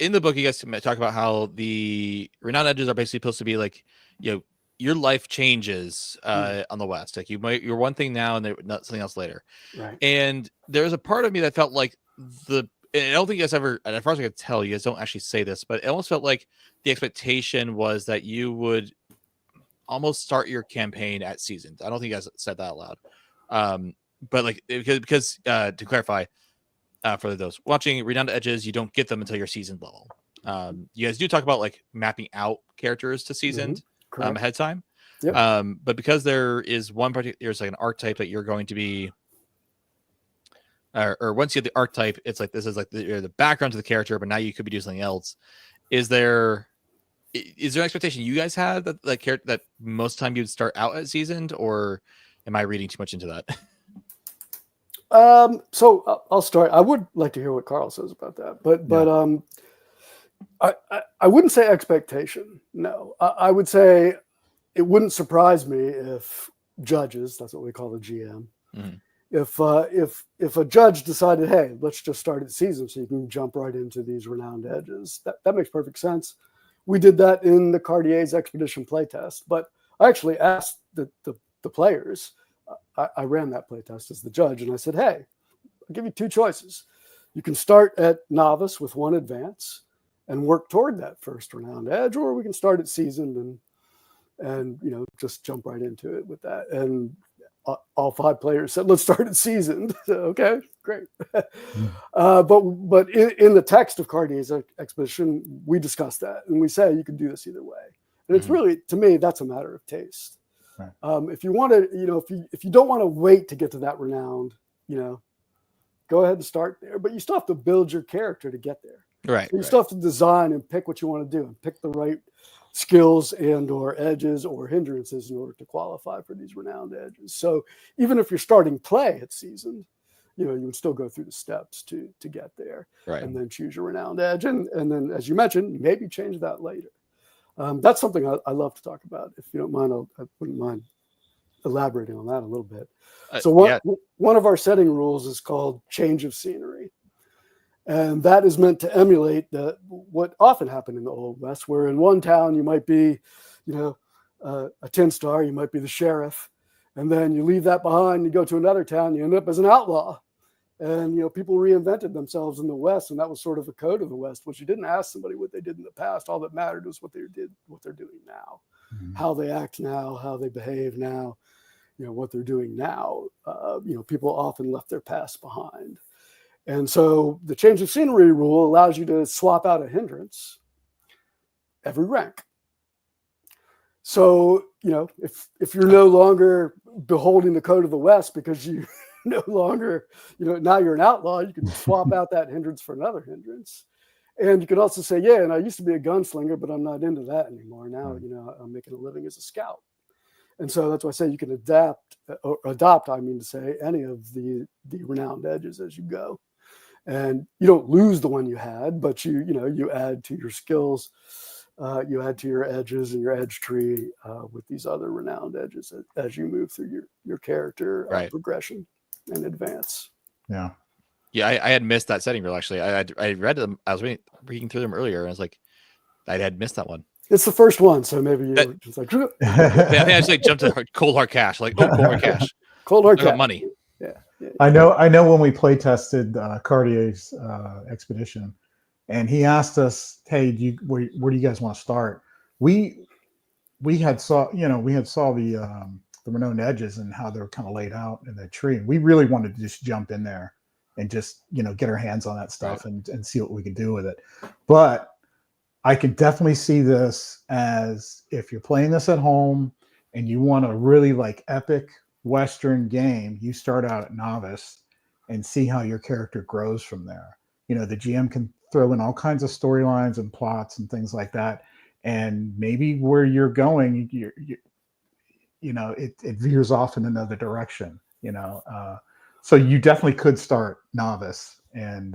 in the book, you guys talk about how the renowned edges are basically supposed to be like, your life changes on the West. Like you're one thing now and not something else later. Right. And there's a part of me that felt like and I don't think you guys ever, and as far as I could tell, you guys don't actually say this, but it almost felt like the expectation was that you would almost start your campaign at seasoned. I don't think you guys said that out loud. But like, because to clarify, for those watching Renowned Edges, you don't get them until your seasoned level. You guys do talk about like mapping out characters to seasoned ahead of time. Yep. But because there is there's like an archetype that you're going to be, or once you get the archetype, it's like, this is like the background to the character, but now you could be doing something else. Is there an expectation you guys had that most time you'd start out as seasoned, or am I reading too much into that? So I'll start. I would like to hear what Carl says about that, but I wouldn't say expectation. No, I would say it wouldn't surprise me if judges, that's what we call the GM, if a judge decided, hey, let's just start at season so you can jump right into these renowned edges. That makes perfect sense. We did that in the Cartier's Expedition playtest, but I actually asked the players. I ran that playtest as the judge, and I said, hey, I'll give you 2 choices. You can start at novice with 1 advance and work toward that first renowned edge, or we can start at seasoned and just jump right into it with that. And all 5 players said, let's start at seasoned. Okay, great. But in the text of Cartier's Expedition, we discussed that, and we say you can do this either way. And it's really, to me, that's a matter of taste. Right. If you want to, if you don't want to wait to get to that renowned, go ahead and start there. But you still have to build your character to get there. Right. So you still have to design and pick what you want to do, and pick the right skills and or edges or hindrances in order to qualify for these renowned edges. So even if you're starting play at seasoned, you would still go through the steps to get there, and then choose your renowned edge, and then, as you mentioned, maybe change that later. That's something I love to talk about. If you don't mind, I wouldn't mind elaborating on that a little bit. So one of our setting rules is called change of scenery. And that is meant to emulate what often happened in the Old West, where in one town you might be, a 10 star, you might be the sheriff, and then you leave that behind, you go to another town, you end up as an outlaw. And people reinvented themselves in the West, and that was sort of a code of the West, which you didn't ask somebody what they did in the past. All that mattered was what they're doing now, how they act now, how they behave now, what they're doing now. People often left their past behind. And so the change of scenery rule allows you to swap out a hindrance every rank. So, if you're no longer beholding the code of the West because you no longer, now you're an outlaw, you can swap out that hindrance for another hindrance. And you could also say, yeah, and I used to be a gunslinger, but I'm not into that anymore. Now, I'm making a living as a scout. And so that's why I say you can adopt, any of the renowned edges as you go. And you don't lose the one you had, but you add to your skills you add to your edges and your edge tree with these other renowned edges as you move through your character progression and advance. Yeah. Yeah, I had missed that setting rule actually. I read them. I was reading through them earlier, and I was like, I had missed that one. It's the first one, so maybe you were just like. I think I just like jumped to Cold Hard Cash. Like, oh, Cold Hard Cash. Cold Hard Cash. Money. Yeah. I know when we play tested Cartier's expedition, and he asked us, "Hey, where do you guys want to start?" We had saw the renowned edges and how they're kind of laid out in the tree. We really wanted to just jump in there and just get our hands on that stuff and see what we could do with it. But I can definitely see this as if you're playing this at home and you want a really like epic Western game, you start out at novice and see how your character grows from there. The GM can throw in all kinds of storylines and plots and things like that. And maybe where you're going, it veers off in another direction, so you definitely could start novice. And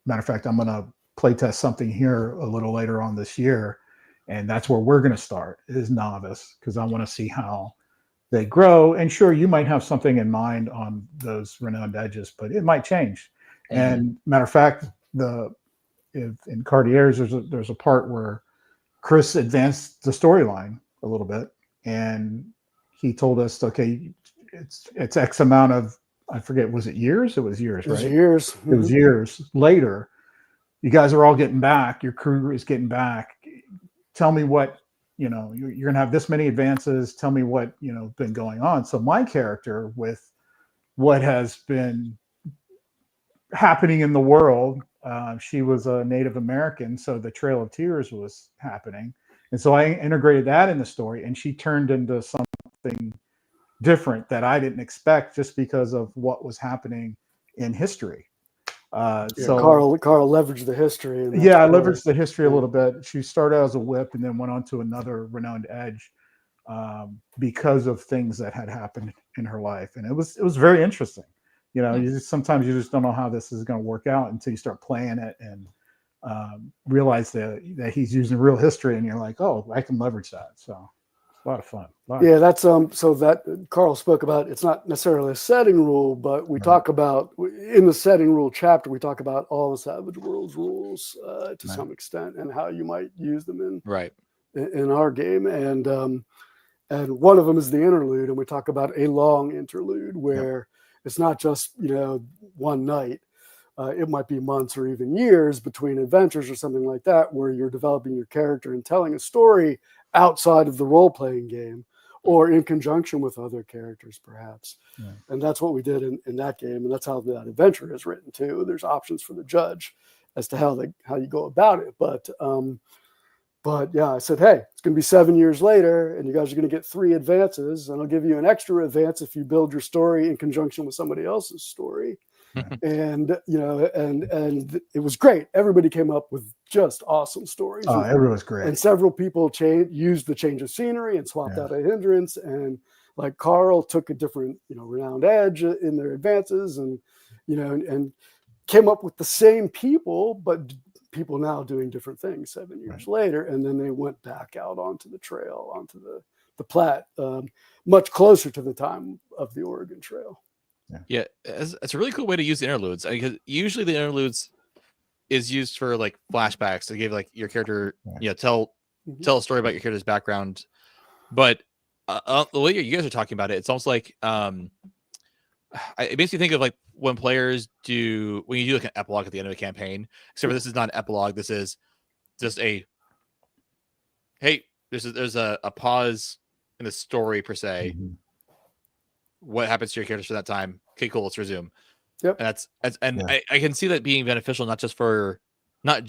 matter of fact, I'm going to play test something here a little later on this year. And that's where we're going to start is novice, because I want to see how they grow. And sure, you might have something in mind on those renowned edges, but it might change. Mm-hmm. And matter of fact, in Cartier's, there's a part where Chris advanced the storyline a little bit, and he told us, okay, it's X amount of, I forget, was it years? It was years, right? It was years. Mm-hmm. It was years later. You guys are all getting back. Your crew is getting back. Tell me what, you're going to have this many advances. Tell me what, been going on. So my character, with what has been happening in the world, she was a Native American, so the Trail of Tears was happening. And so I integrated that in the story, and she turned into something different that I didn't expect just because of what was happening in history. So Carl leveraged the history. I leveraged the history a little bit. She started out as a whip and then went on to another renowned edge because of things that had happened in her life. And it was very interesting. Sometimes you just don't know how this is going to work out until you start playing it and realize that he's using real history, and you're like, oh, I can leverage that. So it's a lot of fun. That's so that Carl spoke about. It's not necessarily a setting rule, but we talk about in the setting rule chapter. We talk about all the Savage Worlds rules to some extent and how you might use them in our game. And one of them is the interlude, and we talk about a long interlude where it's not just one night. It might be months or even years between adventures or something like that, where you're developing your character and telling a story outside of the role-playing game or in conjunction with other characters, perhaps. Yeah. And that's what we did in that game. And that's how that adventure is written too. There's options for the judge as to how you go about it. But yeah, I said, hey, it's going to be 7 years later, and you guys are going to get 3 advances, and I'll give you an extra advance if you build your story in conjunction with somebody else's story. And and it was great. Everybody came up with just awesome stories. Oh, everyone was great. And several people used the change of scenery and swapped out a hindrance. And like Carl took a different, renowned edge in their advances, and and came up with the same people, but people now doing different things 7 years later. And then they went back out onto the trail, onto the Platte, much closer to the time of the Oregon Trail. Yeah, it's a really cool way to use the interludes, because usually the interludes is used for like flashbacks to give like your character, tell a story about your character's background. But the way you guys are talking about it, it's almost like it makes me think of like when you do like an epilogue at the end of a campaign. Except for this is not an epilogue. This is just there's a pause in the story per se. Mm-hmm. What happens to your characters for that time? Okay, cool. Let's resume. Yep. And I can see that being beneficial, not just for like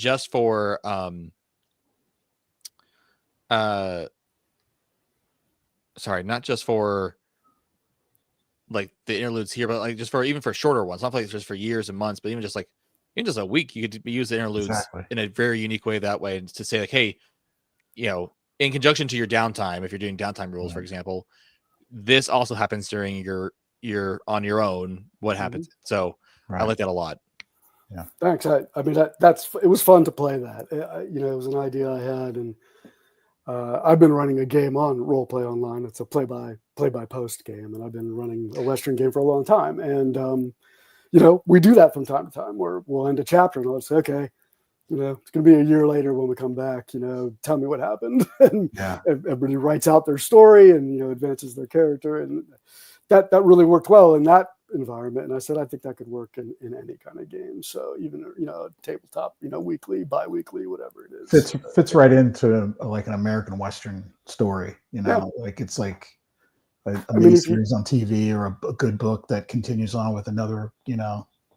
the interludes here, but like just for shorter ones, not like just for years and months, but even just a week, you could use the interludes in a very unique way that way, and to say like, hey, in conjunction to your downtime, if you're doing downtime rules, for example, this also happens during your on your own. What happens? So I like that a lot. Thanks. I mean, it was fun to play that. It was an idea I had, and I've been running a game on Roleplay Online. It's a play-by-post game, and I've been running a Western game for a long time. And we do that from time to time, where we'll end a chapter and I'll say, okay, it's going to be a year later when we come back. Tell me what happened, and everybody writes out their story and advances their character, and that really worked well in that environment. And I said I think that could work in any kind of game. So even tabletop, weekly, bi-weekly, whatever it is, fits right into like an American Western story. Like it's like a miniseries on TV or a good book that continues on with another.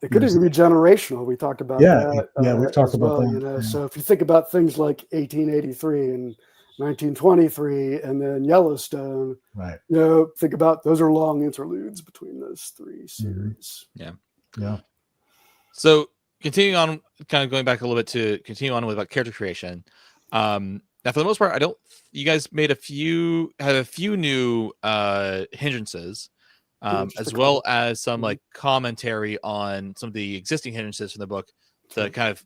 It could even be generational. We talked about that. We've talked about that. So if you think about things like 1883 and 1923 and then Yellowstone, right? Think about those are long interludes between those three series. Yeah. So continuing on, kind of going back a little bit to continue on with about character creation. Now, for the most part, you guys had a few new hindrances, as well as some like commentary on some of the existing hindrances from the book to kind of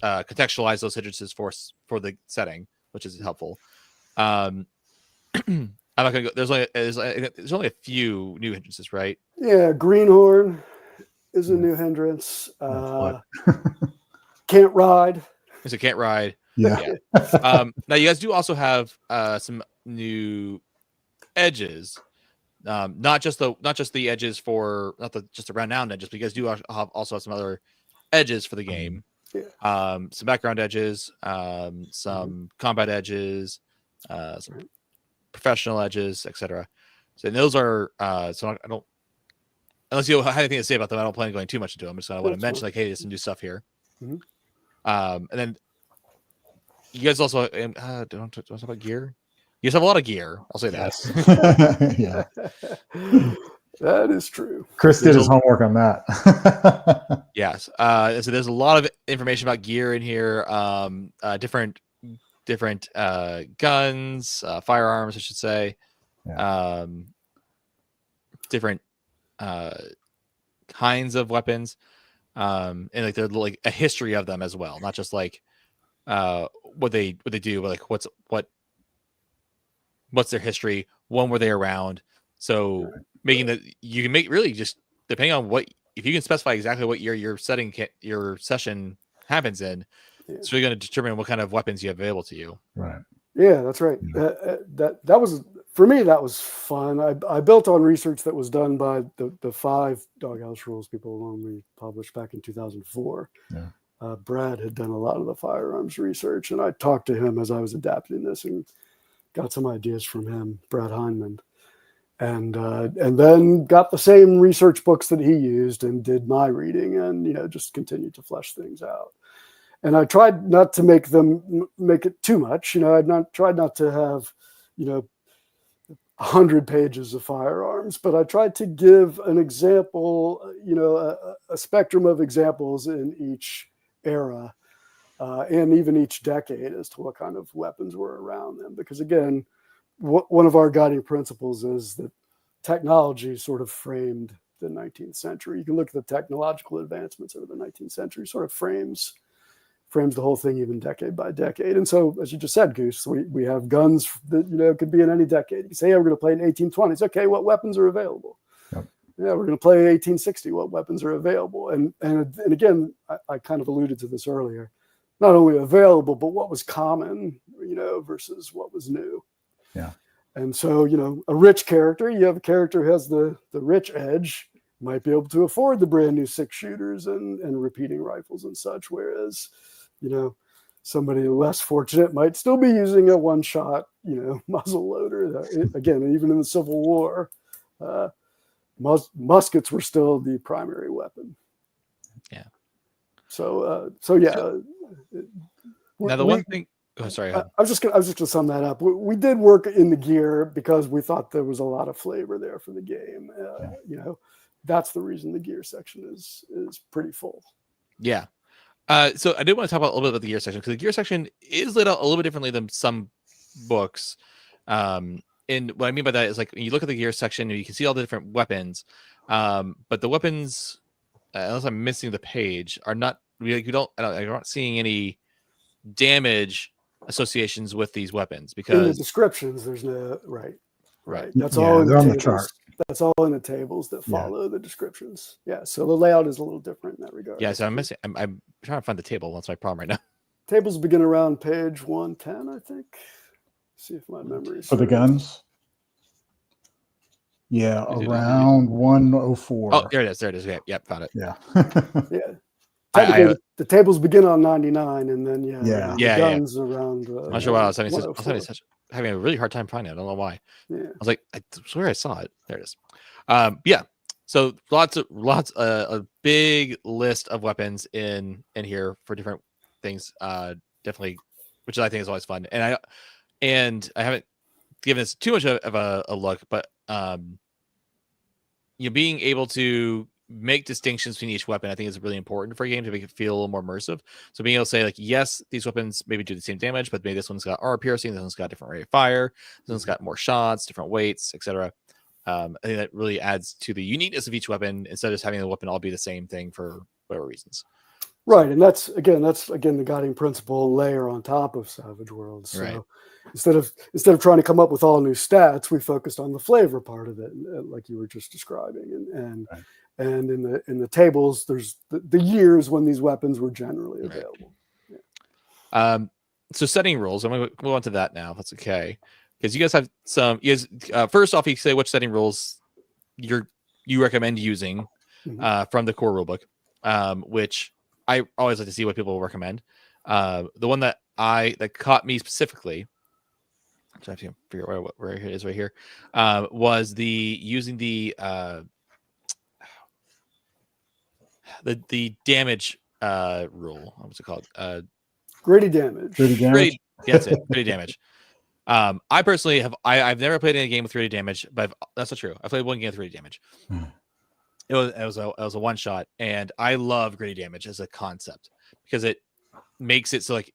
contextualize those hindrances for the setting, which is helpful. I'm not gonna go. There's only a few new hindrances, right? Yeah, Greenhorn is a new hindrance. Can't ride. So can't ride. Yeah. Now you guys do also have some new edges. Not just the edges for just the round now edges, but you guys do also have some other edges for the game. Some background edges, some combat edges, some professional edges, etc. So those are so I don't, unless you have anything to say about them, I don't plan on going too much into them. So I want to mention like, hey, there's some new stuff here. And then you guys also don't talk about gear. You guys have a lot of gear. I'll say that. Yeah. That is true. Chris did his homework on that. Yes. So there's a lot of information about gear in here. Different guns, firearms, I should say. Yeah. Different kinds of weapons. And like there's like a history of them as well, not just like what they do, but like what's their history, when were they around. So making that you can make really just depending on if you can specify exactly what year your session happens in, it's really going to determine what kind of weapons you have available to you. Right. Yeah, that's right. That was, for me, that was fun. I built on research that was done by the 5 Doghouse Rules people when we published back in 2004. Yeah. Brad had done a lot of the firearms research, and I talked to him as I was adapting this and got some ideas from him, Brad Heineman, and then got the same research books that he used and did my reading and just continued to flesh things out. And I tried not to make it too much. I tried not to have 100 pages of firearms, but I tried to give an example, a spectrum of examples in each era. And even each decade as to what kind of weapons were around them. Because again, one of our guiding principles is that technology sort of framed the 19th century. You can look at the technological advancements over the 19th century, sort of frames the whole thing even decade by decade. And so, as you just said, Goose, we have guns that could be in any decade. You say, yeah, we're going to play in 1820s. Okay, what weapons are available? Yep. Yeah, we're going to play 1860. What weapons are available? And again, I kind of alluded to this earlier. Not only available, but what was common, versus what was new. Yeah. And so, a rich character, you have a character who has the rich edge, might be able to afford the brand new 6-shooters and repeating rifles and such. Whereas, somebody less fortunate might still be using a one-shot, muzzle loader. Again, even in the Civil War, muskets were still the primary weapon. Yeah. So yeah. Now the one thing. Oh, sorry. I was just gonna sum that up. We did work in the gear because we thought there was a lot of flavor there for the game. That's the reason the gear section is pretty full. Yeah. So I did want to talk about a little bit about the gear section, because the gear section is laid out a little bit differently than some books. And what I mean by that is, like, when you look at the gear section, you can see all the different weapons, but the weapons, unless I'm missing the page, are not I'm not seeing any damage associations with these weapons In the because descriptions, there's no right. That's Yeah, all in they're on the the chart. tables. That's all in the tables that follow the descriptions. Yeah, so the layout is a little different in that regard. yeah. So I'm missing. I'm trying to find the table. That's my problem right now. Tables begin around page 110, I think. See if my memory is For the guns. Yeah, around 104. Oh, there it is. There it is. Okay, yep, found it. Yeah. Yeah. Technically, the tables begin on 99, and then Yeah. the guns around. I'm not sure why I was having, 104. having a really hard time finding it. I don't know why. Yeah. I was like, I swear I saw it. There it is. Yeah. So a big list of weapons in here for different things. Definitely, which I think is always fun. And I haven't given this too much of a look, but you being able to make distinctions between each weapon, I think is really important for a game to make it feel a little more immersive. So being able to say, like, yes, these weapons maybe do the same damage, but maybe this one's got armor piercing, this one's got different rate of fire, this one's got more shots, different weights, etc. I think that really adds to the uniqueness of each weapon instead of just having the weapon all be the same thing for whatever reasons. Right, and that's again the guiding principle layer on top of Savage Worlds. So Right. instead of trying to come up with all new stats, we focused on the flavor part of it, like you were just describing, and in the tables, there's the years when these weapons were generally available. Right. Yeah. So setting rules. I'm going to move on to that now. If that's okay, because you guys have some. First off, you say which setting rules you recommend using from the core rulebook, which I always like to see what people recommend. The one that caught me specifically, which I have to figure out where it is right here, was using the damage rule. What was it called? Gritty damage. That's it. Gritty damage. I personally I've never played any game with 3D damage, but that's not true. I played one game with 3D damage. It was a one shot, and I love gritty damage as a concept because it makes it so like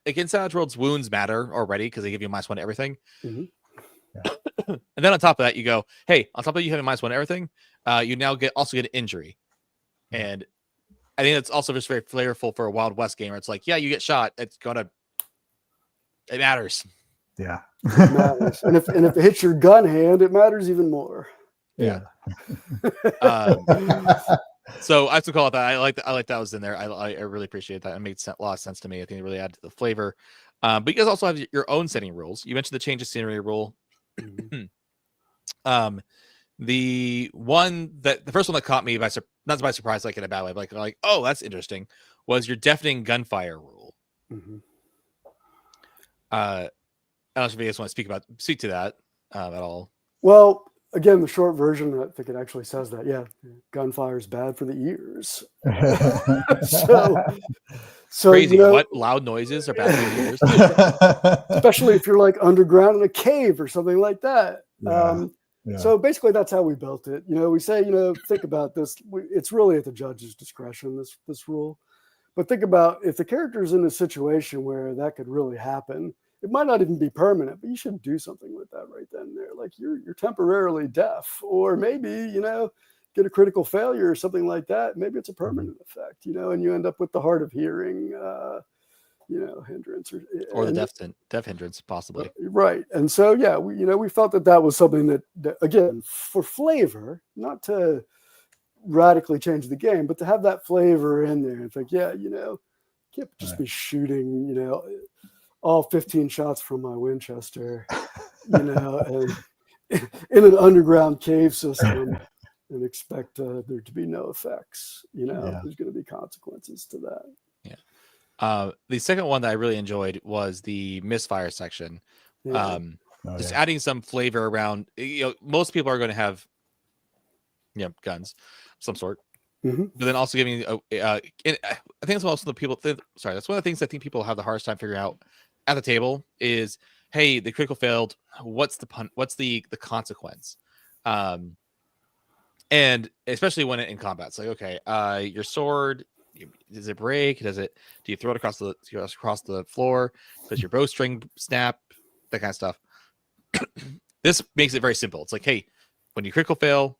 against Savage Worlds, wounds matter already because they give you -1 to everything. Mm-hmm. And then on top of that, you go, hey, on top of you having -1 to everything, you now also get an injury, and I think that's also just very flavorful for a Wild West game where it's like, yeah, you get shot, it matters. Yeah. It matters. and if it hits your gun hand, it matters even more. Yeah. So I have to call it that. I like that was in there. I really appreciate that. It made a lot of sense to me. I think it really added to the flavor. But you guys also have your own setting rules. You mentioned the change of scenery rule. The first one that caught me not by surprise, like in a bad way, but like, oh, that's interesting, was your deafening gunfire rule. I don't know if you guys want to speak to that at all. Well, again, the short version, I think it actually says that. Yeah, gunfire is bad for the ears. so crazy. What loud noises are bad for the ears? Especially if you're like underground in a cave or something like that. So basically, that's how we built it. We say, think about this. It's really at the judge's discretion, this rule. But think about if the character's in a situation where that could really happen. It might not even be permanent, but you should do something with that right then and there. Like you're temporarily deaf, or maybe, get a critical failure or something like that. Maybe it's a permanent effect, and you end up with the hard of hearing, hindrance or the deaf hindrance possibly. Right. And so, yeah, we felt that was something that again, for flavor, not to radically change the game, but to have that flavor in there. It's like, yeah, can't just be shooting, all 15 shots from my Winchester, and in an underground cave system and expect there to be no effects. There's going to be consequences to that. Yeah. The second one that I really enjoyed was the misfire section. Adding some flavor around, most people are going to have, guns of some sort. But then also giving, I think that's also the people. That's one of the things I think people have the hardest time figuring out at the table is, hey, the critical failed. What's the consequence? And especially when in combat, it's like, okay, your sword, does it break? Do you throw it across the floor? Does your bowstring snap? That kind of stuff. This makes it very simple. It's like, hey, when you critical fail,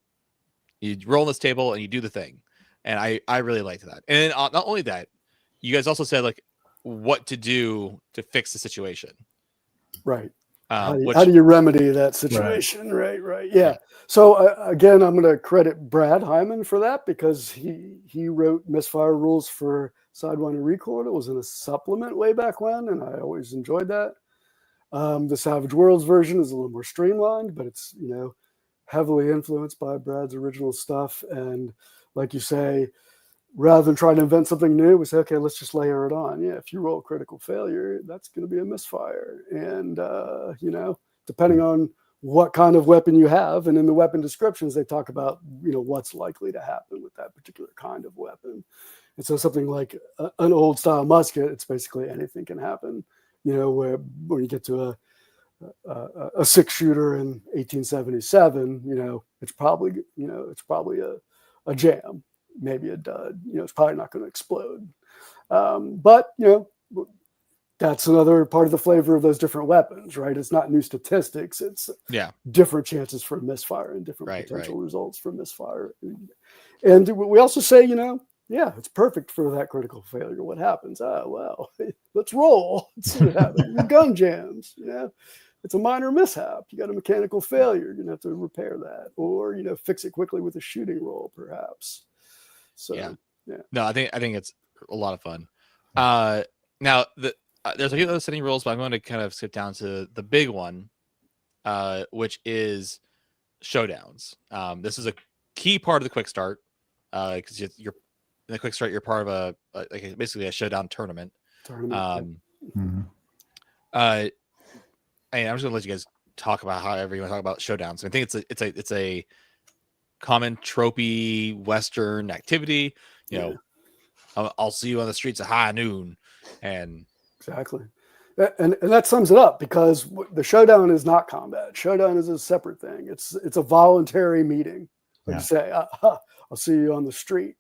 you roll on this table and you do the thing. And I really liked that. And not only that, you guys also said like what to do to fix the situation. Right. Which, How do you remedy that situation? Right. Yeah. So again, I'm going to credit Brad Hyman for that because he wrote Misfire rules for Sidewinder Recoiled. It was in a supplement way back when, and I always enjoyed that. The Savage Worlds version is a little more streamlined, but it's, you know, heavily influenced by Brad's original stuff. And like you say, rather than trying to invent something new, we say, okay, let's just layer it on. Yeah, if you roll critical failure, that's going to be a misfire. And, you know, depending on what kind of weapon you have, and in the weapon descriptions, they talk about, you know, what's likely to happen with that particular kind of weapon. And so something like an old style musket, it's basically anything can happen, you know, where you get to a 6-shooter in 1877, you know, it's probably a jam, maybe a dud, you know, it's probably not going to explode. But, you know, that's another part of the flavor of those different weapons, right? It's not new statistics. It's different chances for misfire and different potential results for misfire. And we also say, you know, yeah, it's perfect for that critical failure. What happens? Oh, well, let's roll. Let's see what happens. Your gun jams, you know. It's a minor mishap. You got a mechanical failure. You're going to have to repair that, or, you know, fix it quickly with a shooting roll, perhaps. So, yeah. No, I think it's a lot of fun. Now, there's a few other setting rules, but I'm going to kind of skip down to the big one, which is showdowns. This is a key part of the quick start because you're in the quick start. You're part of basically a showdown tournament. I'm just gonna let you guys talk about however you want to talk about showdowns. I think it's a common tropey Western activity. You know, I'll see you on the streets at high noon, and exactly, and that sums it up because the showdown is not combat. Showdown is a separate thing. It's a voluntary meeting. Like you say, I'll see you on the street,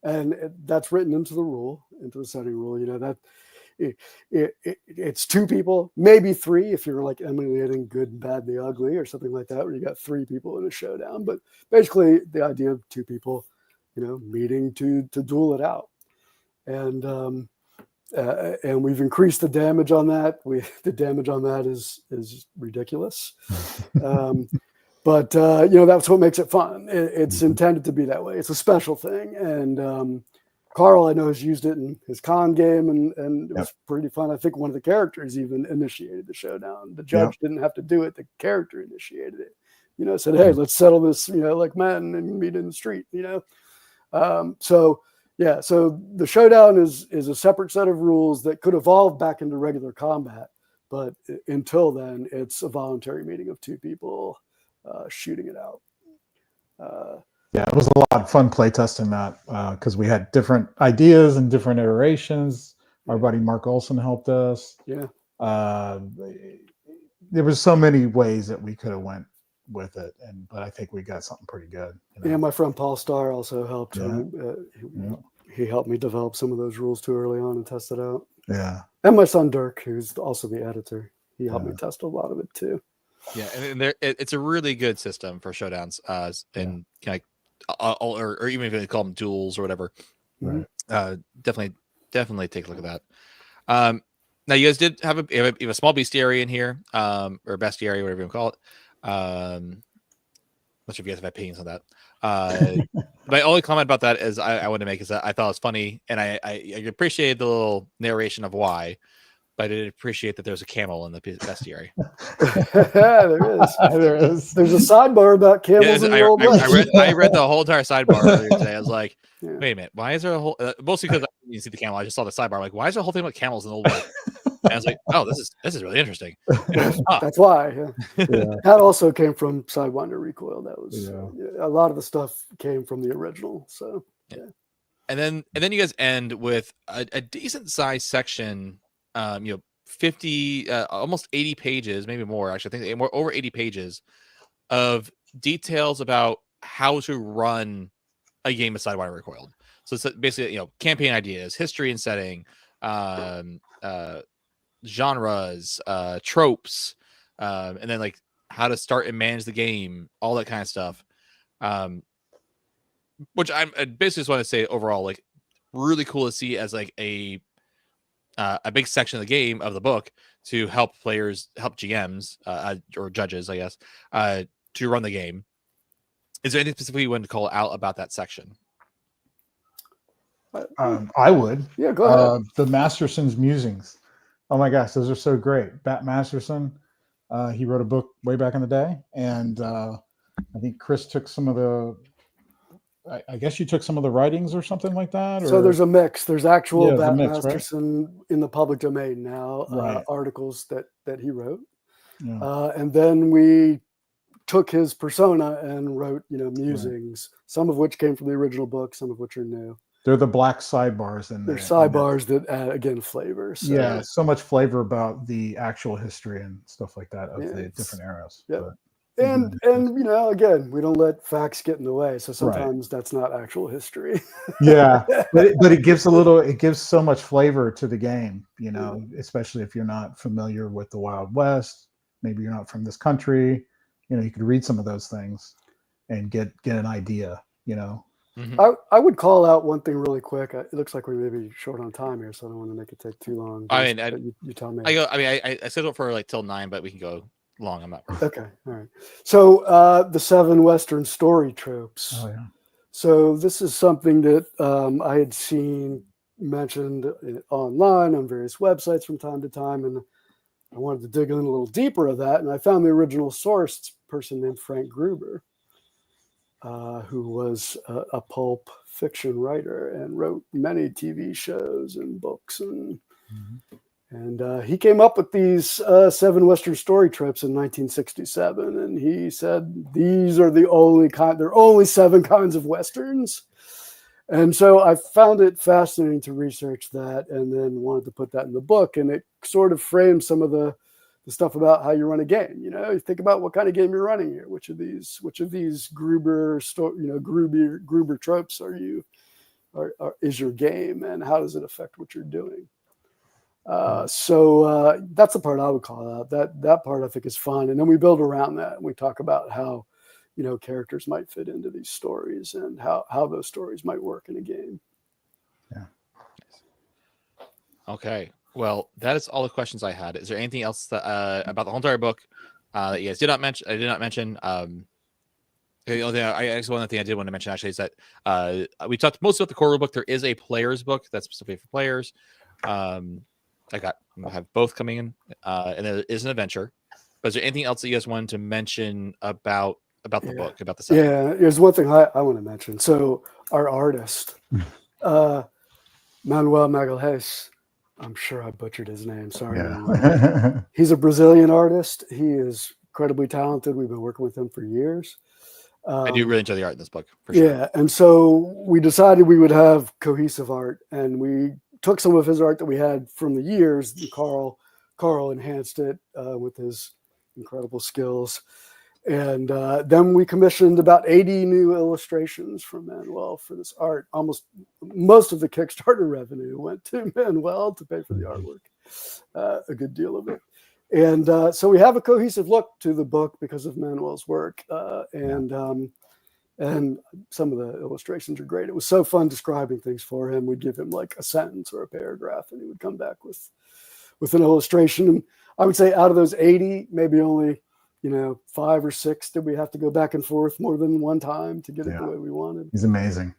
and that's written into the rule, into the setting rule. You know that. It's 2 people, maybe 3 if you're like emulating Good, Bad, the Ugly or something like that, where you got 3 people in a showdown. But basically, the idea of 2 people, you know, meeting to duel it out, and we've increased the damage on that. The damage on that is ridiculous, but you know, that's what makes it fun. It's intended to be that way. It's a special thing, and Carl, I know, has used it in his con game, and it was pretty fun. I think one of the characters even initiated the showdown. The judge didn't have to do it. The character initiated it. You know, said, hey, let's settle this, you know, like men and meet in the street, you know. So the showdown is a separate set of rules that could evolve back into regular combat. But until then, it's a voluntary meeting of 2 people shooting it out. Yeah, it was a lot of fun playtesting that because we had different ideas and different iterations. Our buddy Mark Olson helped us. Yeah. There was so many ways that we could have went with it, but I think we got something pretty good. You know? Yeah, my friend Paul Starr also helped. He helped me develop some of those rules too early on and test it out. Yeah. And my son Dirk, who's also the editor, he helped me test a lot of it too. Yeah, and it's a really good system for showdowns, and kind of. Or even if they call them duels or whatever, definitely take a look at that. Now you guys did have a small bestiary in here, or bestiary, whatever you want to call it. Not sure if you guys have opinions on that. My only comment about that is I want to make is that I thought it was funny, and I appreciated the little narration of why. But I did appreciate that there's a camel in the bestiary. There is. There's a sidebar about camels in the Old West. I read the whole entire sidebar earlier today. I was like, wait a minute, why is there a whole? Mostly because I didn't see the camel. I just saw the sidebar. I'm like, why is there a whole thing about camels in the Old West? And I was like, oh, this is really interesting. That's why. That also came from Sidewinder Recoiled. That was a lot of the stuff came from the original. So and then you guys end with a decent sized section. 50 almost 80 pages, maybe more actually. I think more over 80 pages of details about how to run a game of Sidewinder Recoiled. So it's basically, you know, campaign ideas, history and setting, genres, tropes, and then like how to start and manage the game, all that kind of stuff. Which I basically just want to say overall, like, really cool to see as like a big section of the game of the book to help players, help GMs or judges, I guess, to run the game. Is there anything specifically you want to call out about that section? I would. Yeah, go ahead. The Masterson's musings. Oh my gosh, those are so great. Bat Masterson, he wrote a book way back in the day, and I think Chris took some of the. I guess you took some of the writings or something like that. Or? So there's a mix. There's actual Bat mix, Masterson in the public domain now, Right. articles that he wrote, Yeah. and then we took his persona and wrote, musings, some of which came from the original book, some of which are new. They're the black sidebars in there. They're sidebars that add, again, flavor. So. Yeah, so much flavor about the actual history and stuff like that of the different eras. Yeah. But, And again, we don't let facts get in the way. So sometimes that's not actual history. Yeah, but it gives so much flavor to the game, especially if you're not familiar with the Wild West. Maybe you're not from this country. You could read some of those things and get an idea, Mm-hmm. I would call out one thing really quick. It looks like we may be short on time here, so I don't want to make it take too long. I mean, you tell me. I scheduled for like till 9, but we can go long. I'm not. Okay, all right. So the 7 Western story tropes. Oh yeah. So this is something that I had seen mentioned online on various websites from time to time, and I wanted to dig in a little deeper of that, and I found the original source, a person named Frank Gruber, who was a pulp fiction writer and wrote many TV shows and books, and he came up with these 7 Western story tropes in 1967, and he said these are the only there are only 7 kinds of Westerns. And so I found it fascinating to research that, and then wanted to put that in the book, and it sort of frames some of the stuff about how you run a game. You think about what kind of game you're running here. Which of these Gruber Gruber tropes is your game, and how does it affect what you're doing? So that's the part I would call out. That part I think is fun, and then we build around that, and we talk about how characters might fit into these stories and how those stories might work in a game. Yeah. Okay. Well, that is all the questions I had. Is there anything else that, about the whole entire book that you guys did not mention? I did not mention. The only thing one thing I did want to mention actually is that we talked most about the core book. There is a player's book that's specifically for players. I have both coming in, and there is an adventure. But is there anything else that you guys wanted to mention about the book, about the set? Yeah, there's one thing I want to mention. So our artist, Manuel Magalhaes, I'm sure I butchered his name. Sorry. Yeah. He's a Brazilian artist. He is incredibly talented. We've been working with him for years. I do really enjoy the art in this book, for sure. Yeah, and so we decided we would have cohesive art, and we took some of his art that we had from the years. Carl enhanced it with his incredible skills. And then we commissioned about 80 new illustrations from Manuel for this art. Most of the Kickstarter revenue went to Manuel to pay for the artwork, a good deal of it. And so we have a cohesive look to the book because of Manuel's work. And some of the illustrations are great. It was so fun describing things for him. We'd give him like a sentence or a paragraph, and he would come back with an illustration. And I would say out of those 80, maybe only 5 or 6 did we have to go back and forth more than one time to get it the way we wanted. He's amazing.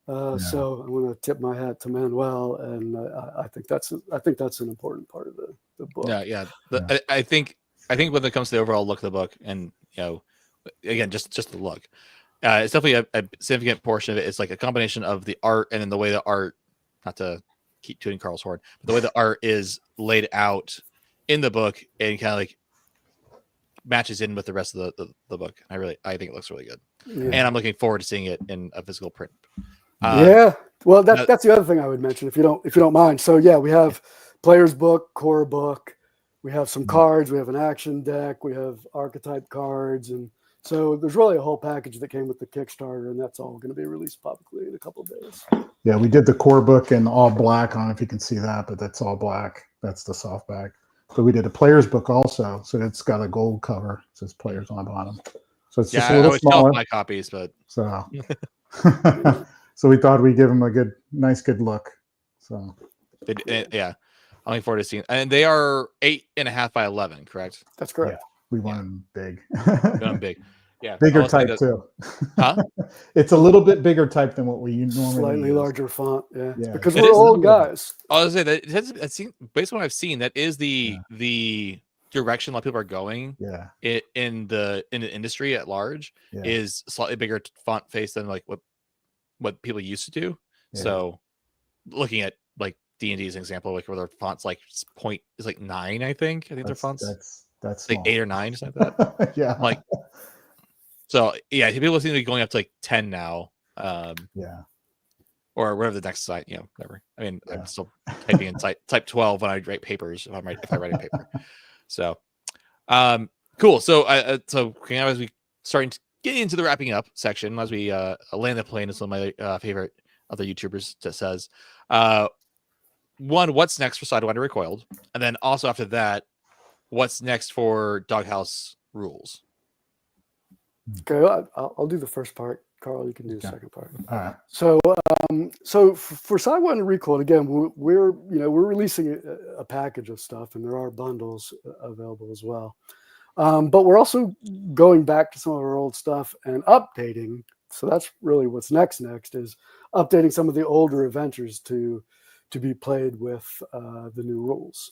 So I want to tip my hat to Manuel, and I think that's an important part of the book. Yeah. I think when it comes to the overall look of the book, and again, just the look, it's definitely a significant portion of it. It's like a combination of the art and then the way the art, not to keep tooting Carl's horn, but the way the art is laid out in the book and kind of like matches in with the rest of the book. I think it looks really good, and I'm looking forward to seeing it in a physical print. Well, that's the other thing I would mention, if you don't mind. So yeah, we have player's book, core book, we have some cards, we have an action deck, we have archetype cards, and so there's really a whole package that came with the Kickstarter, and that's all going to be released publicly in a couple of days. Yeah, we did the core book in all black. I don't know if you can see that, but that's all black. That's the softback. But we did a player's book also, so it's got a gold cover. It says players on the bottom. So it's just a little smaller. My copies, but So, So we thought we'd give them a nice look. So Yeah, I'm looking forward to seeing. And they are 8.5 by 11, correct? That's correct. we want them big. Going big. Yeah, bigger type too. Huh? It's a little bit bigger type than what we normally Slightly use. larger font. Yeah, Yeah. because It we're is old guys. I was gonna say that I've seen, based on what I've seen, that is the direction a lot of people are going. Yeah. In the industry at large is slightly bigger font face than like what people used to do. Yeah. So looking at like D&D as an example, like where their fonts like is like 9, I think their fonts that's like small. 8 or 9, something like that. Yeah. Like, so yeah, people seem to be going up to like 10 now. Yeah. Or whatever the next site, whatever. I mean, I'm still typing in type 12 when I write papers, if I write a paper. So cool. So as we starting to get into the wrapping up section, as we land the plane, as one of my favorite other YouTubers just says, one, what's next for Sidewinder Recoiled? And then also after that, what's next for Doghouse Rules? Okay, I'll do the first part. Carl, you can do the second part. All right. So, for Sidewinder Recoiled, again, we're releasing a package of stuff, and there are bundles available as well. But we're also going back to some of our old stuff and updating. So that's really what's next is updating some of the older adventures to be played with the new rules.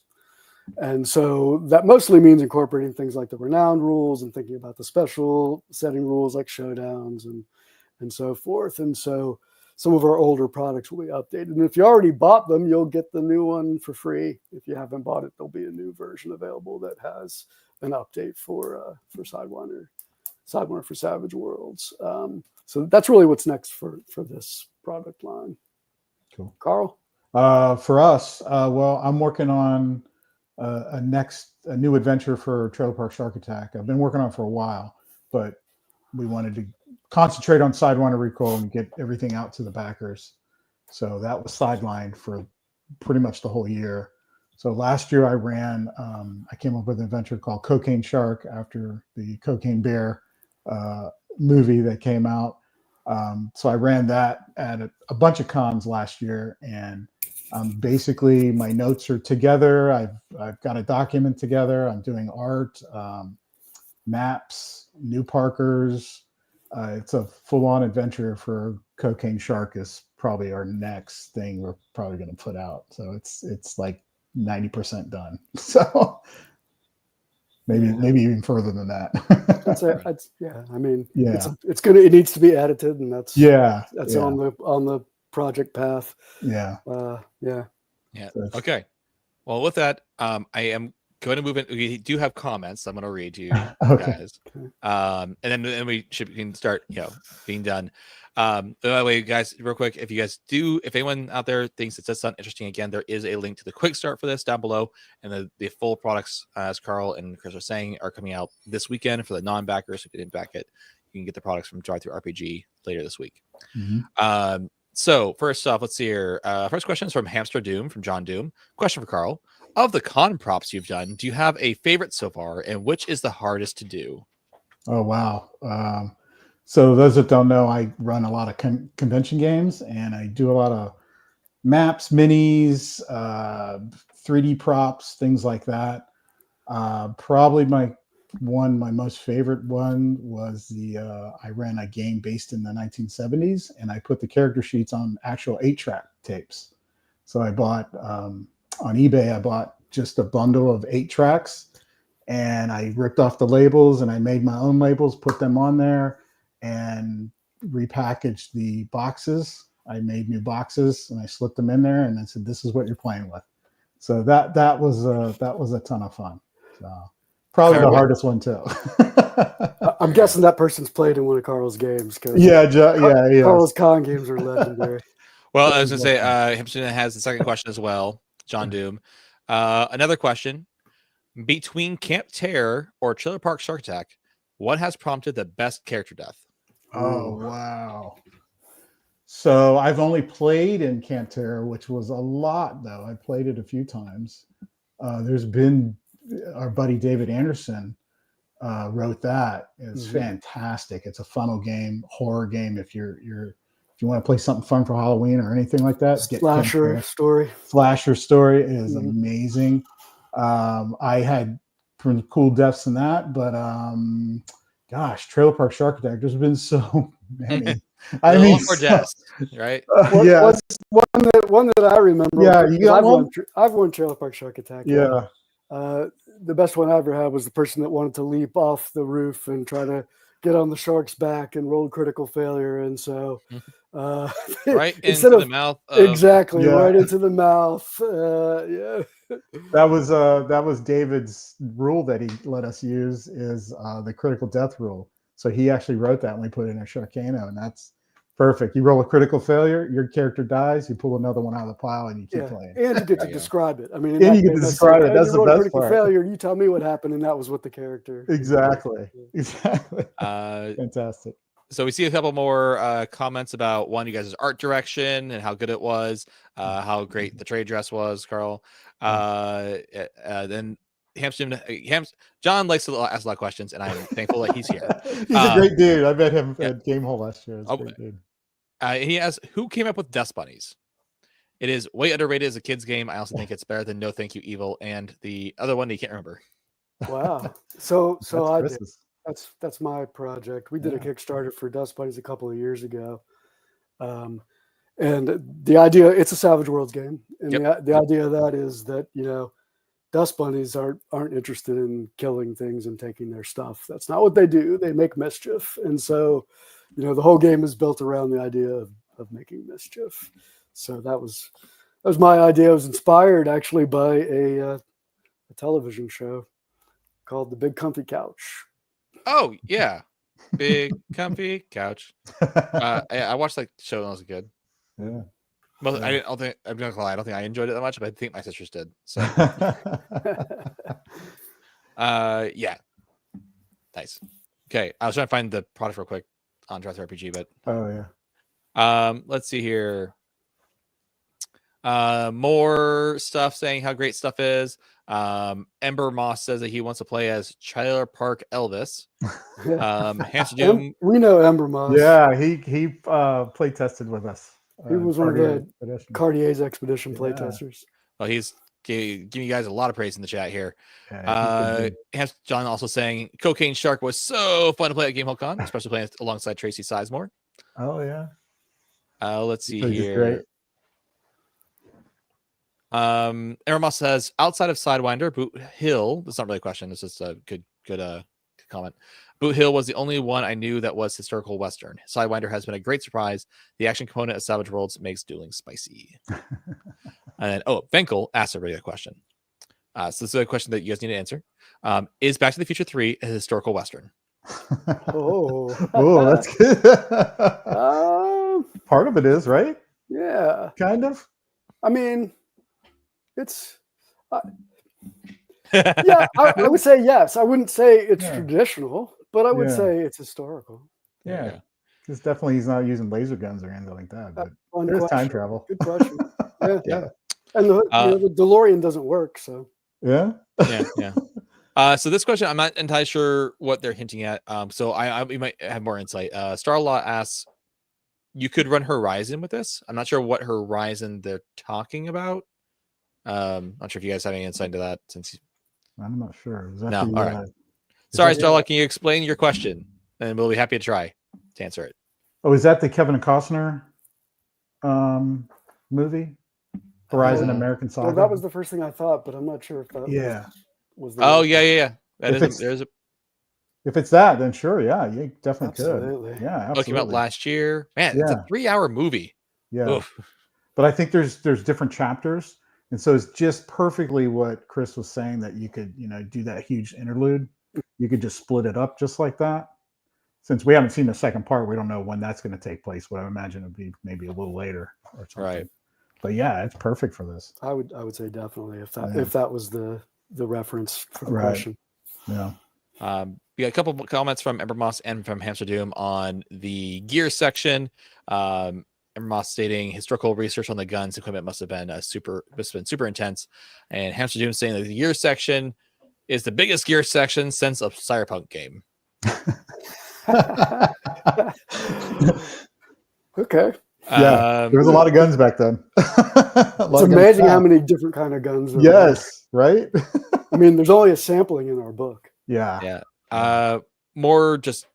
And so that mostly means incorporating things like the renowned rules and thinking about the special setting rules like showdowns and so forth. And so some of our older products will be updated. And if you already bought them, you'll get the new one for free. If you haven't bought it, there'll be a new version available that has an update for Sidewinder for Savage Worlds. So that's really what's next for this product line. Cool. Carl? For us, well, I'm working on a new adventure for Trailer Park Shark Attack. I've been working on it for a while, but we wanted to concentrate on Sidewinder Recoiled and get everything out to the backers. So that was sidelined for pretty much the whole year. So last year I came up with an adventure called Cocaine Shark after the Cocaine Bear movie that came out. So I ran that at a bunch of cons last year, and basically my notes are together. I've got a document together. I'm doing art, maps, new Parkers. It's a full-on adventure for Cocaine Shark is probably our next thing we're probably going to put out. So it's like 90% done. So maybe even further than that. I mean, it needs to be edited, and that's on the project path. Yeah. Okay. Well, with that, I am going to move in. We do have comments. I'm going to read to you guys. And then we can start, being done. By the way, guys, real quick, if anyone out there thinks it does sound interesting, again, there is a link to the quick start for this down below. And the full products, as Carl and Chris are saying, are coming out this weekend for the non-backers. If you didn't back it, you can get the products from Drive Through RPG later this week. Mm-hmm. So first off, let's see here. First question is from Hamster Doom, from John Doom. Question for Carl. Of the con props you've done, do you have a favorite so far, and which is the hardest to do? Oh, wow. So those that don't know, I run a lot of convention games, and I do a lot of maps, minis, 3D props, things like that. Probably my most favorite one was I ran a game based in the 1970s, and I put the character sheets on actual 8-track tapes. So I bought on eBay, I bought just a bundle of 8 tracks, and I ripped off the labels and I made my own labels, put them on there, and repackaged the boxes. I made new boxes and I slipped them in there, and I said, "This is what you're playing with." So that was a ton of fun. So probably the hardest one too. I'm guessing that person's played in one of Carl's games. Carl's con games are legendary. Well, I was going to say, Hampton has the second question as well. John Doom. Another question. Between Camp Terror or Trailer Park Shark Attack, what has prompted the best character death? Oh, wow. So I've only played in Camp Terror, which was a lot, though. I played it a few times. There's been our buddy David Anderson wrote that. It's fantastic. It's a funnel game, horror game. If you're you want to play something fun for Halloween or anything like that, get Slasher story. Slasher story is amazing. I had some cool deaths in that, but gosh, Trailer Park Shark Attack. There's been so many. I mean, more deaths, right? Yeah, One that I remember. Yeah, you got I've won Trailer Park Shark Attack. yeah. The best one I ever had was the person that wanted to leap off the roof and try to get on the shark's back and rolled critical failure. And so, right into the mouth. Exactly, right into the mouth. Yeah. That was David's rule that he let us use is the critical death rule. So he actually wrote that and we put it in a Sharkano, and that's perfect. You roll a critical failure, your character dies, you pull another one out of the pile, and you keep playing. And you get to describe it. I mean, and you get to describe it. That's the best critical part. failure. You tell me what happened, and that was what the character. Exactly. Fantastic. So we see a couple more comments about you guys' art direction and how good it was, how great the trade dress was, Carl. Then John likes to ask a lot of questions, and I'm thankful that he's here. He's a great dude. I met him at Game Hole last year. It's a great dude. He asks, who came up with Dust Bunnies? It is way underrated as a kid's game. I also think it's better than No Thank You Evil and the other one that you can't remember. Wow. So that's my project. We did a Kickstarter for Dust Bunnies a couple of years ago. And the idea, it's a Savage Worlds game. And the idea of that is that, Dust Bunnies aren't interested in killing things and taking their stuff. That's not what they do. They make mischief. And so, the whole game is built around the idea of making mischief. So that was my idea. I was inspired actually by a television show called The Big Comfy Couch. Oh yeah, Big Comfy Couch. I watched that show when I was a kid. Yeah. I'm not gonna lie. I don't think I enjoyed it that much, but I think my sisters did. So, yeah, nice. Okay, I was trying to find the product real quick on Drive RPG, but let's see here. More stuff saying how great stuff is. Ember Moss says that he wants to play as Trailer Park Elvis. Hamster Doom. We know Ember Moss. Yeah, he play tested with us. He was one of the Cartier's Expedition play testers. Well, he's giving you guys a lot of praise in the chat here. John also saying Cocaine Shark was so fun to play at Game Hole Con, especially playing alongside Tracy Sizemore. Oh yeah. Let's see here. Ember Moss says outside of Sidewinder, Boot Hill. That's not really a question. It's just a good comment. Boot Hill was the only one I knew that was historical Western. Sidewinder has been a great surprise. The action component of Savage Worlds makes dueling spicy. And then, Venkel asked a really good question. So this is a question that you guys need to answer. Is Back to the Future 3 a historical Western? Oh, that's good. Part of it is, right? Yeah. Kind of. I mean, it's... I would say yes. I wouldn't say it's traditional, but I would say it's historical. Yeah. Because definitely he's not using laser guns or anything like that. But there's time travel. Good question. Yeah. And the DeLorean doesn't work, so. Yeah. So this question, I'm not entirely sure what they're hinting at. So we might have more insight. Starlaw asks, you could run Horizon with this. I'm not sure what Horizon they're talking about. Not sure if you guys have any insight into that since I'm not sure. No, all right. Sorry, Starlaw, can you explain your question? And we'll be happy to try to answer it. Oh, is that the Kevin Costner movie? Horizon American Saga? Well, that was the first thing I thought, but I'm not sure if that was the yeah. If it's that, then sure, you definitely could. Yeah, absolutely. It came out last year. Man, it's a 3-hour movie. Yeah. Oof. But I think there's different chapters. And so it's just perfectly what Chris was saying, that you could, do that huge interlude. You could just split it up just like that. Since we haven't seen the second part, we don't know when that's going to take place. But I imagine it'd be maybe a little later or something. Right. But yeah, it's perfect for this. I would say definitely if that was the reference for the question. Yeah. We got a couple of comments from Ember Moss and from Hamster Doom on the gear section. Ember Moss stating historical research on the guns equipment must have been super intense, and Hamster Doom saying that the gear section is the biggest gear section since a Cyberpunk game. Okay. Yeah, there was a lot of guns back then. It's amazing how many different kind of guns there are. Yes, right? I mean, there's only a sampling in our book. Yeah. More just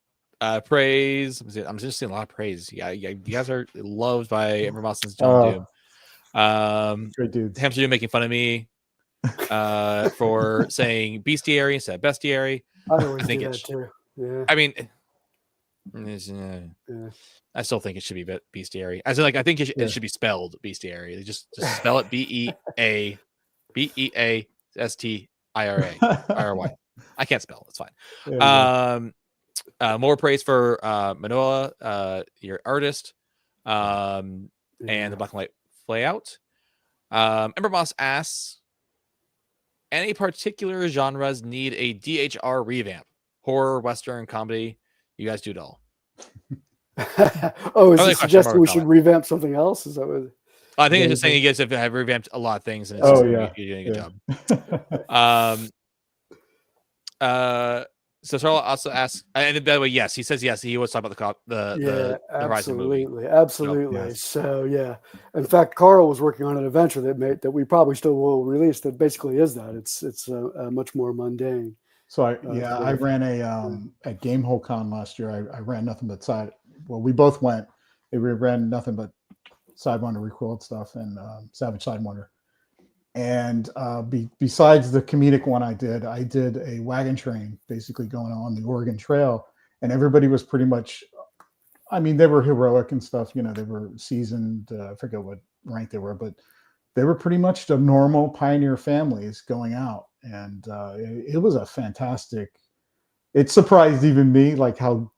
praise. I'm just seeing a lot of praise. Yeah, you guys are loved by Ember Moss and John Doom. Great dudes. Hamster Doom making fun of me for saying bestiary instead of bestiary. I always do that too. Yeah. I mean, Yeah. I still think it should be bestiary. I think it should be spelled bestiary. They just spell it BEASTIRY. I can't spell. It's fine. More praise for Manoa, your artist, and the black and white layout. Ember Moss asks, any particular genres need a DHR revamp? Horror, Western, comedy? You guys do it all. Oh, is he suggesting we should revamp something else? Is that what? I think it's just saying you guys have revamped a lot of things, and you're doing a good job. So Charlotte also asks, and by the way, yes, he says yes. He was talking about the Horizon movie. Absolutely. Yes. So yeah, in fact, Carl was working on an adventure that we probably still will release. That basically is that it's much more mundane. So I ran at Gamehole Con last year. I ran nothing but side. Well, we both went. We ran nothing but Sidewinder Recoiled stuff and Savage Sidewinder. And besides the comedic one I did a wagon train basically going on the Oregon Trail, and everybody was pretty much, I mean, they were heroic and stuff, they were seasoned, I forget what rank they were, but they were pretty much the normal pioneer families going out. And it was a fantastic, it surprised even me, like how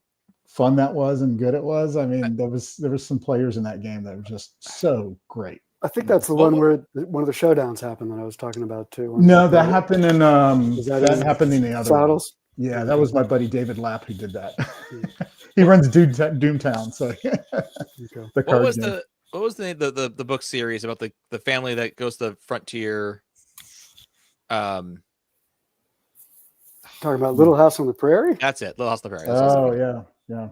fun that was and good it was. I mean, there was some players in that game that were just so great. I think that's the one where one of the showdowns happened that I was talking about too. No, that happened in that happened in the other Saddles. One. Yeah, that was my buddy David Lapp who did that. He runs Doomtown, so the card game. What was the book series about the family that goes to the frontier? Talking about Little House on the Prairie. That's it, Little House on the Prairie. Yeah.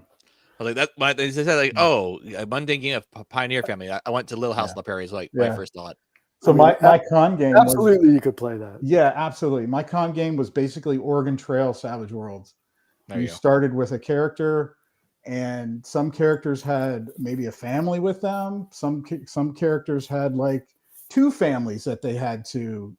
Like that, when they said like, a mundane game of pioneer family. I went to Little House on the Prairie. Is like my first thought. So my con game, absolutely, you could play that. Yeah, absolutely. My con game was basically Oregon Trail Savage Worlds. You started with a character, and some characters had maybe a family with them. Some characters had like two families that they had to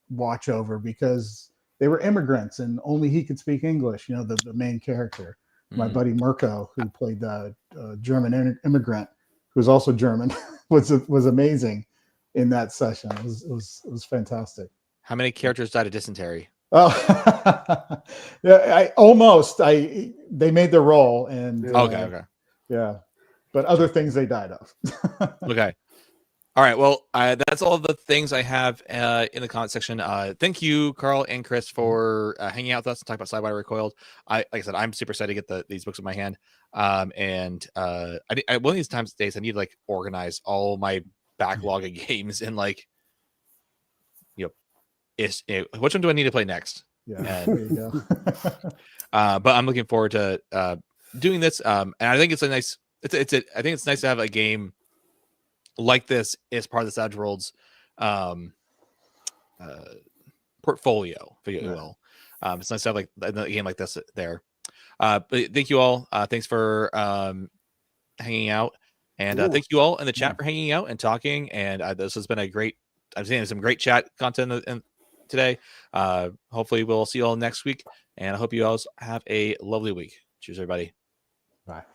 watch over because they were immigrants and only he could speak English. The main character. My buddy Mirko, who played the German immigrant, who was also German, was amazing in that session. It was fantastic. How many characters died of dysentery? Oh, yeah, they made their role, and okay, yeah, but other things they died of. Okay. All right. Well, that's all the things I have in the comment section. Thank you, Carl and Chris, for hanging out with us and talking about Sidewinder Recoiled. Like I said, I'm super excited to get these books in my hand. And I one of these days I need to like organize all my backlog of games and like, which one do I need to play next? Yeah. There you go. But I'm looking forward to doing this. And I think it's a nice. I think it's nice to have a game like this is part of the Savage Worlds portfolio, if you will. It's nice to have like a game like this there. But thank you all. Thanks for hanging out, and thank you all in the chat for hanging out and talking. And this has been a great. I've seen some great chat content today. Hopefully, we'll see you all next week, and I hope you all have a lovely week. Cheers, everybody. Bye.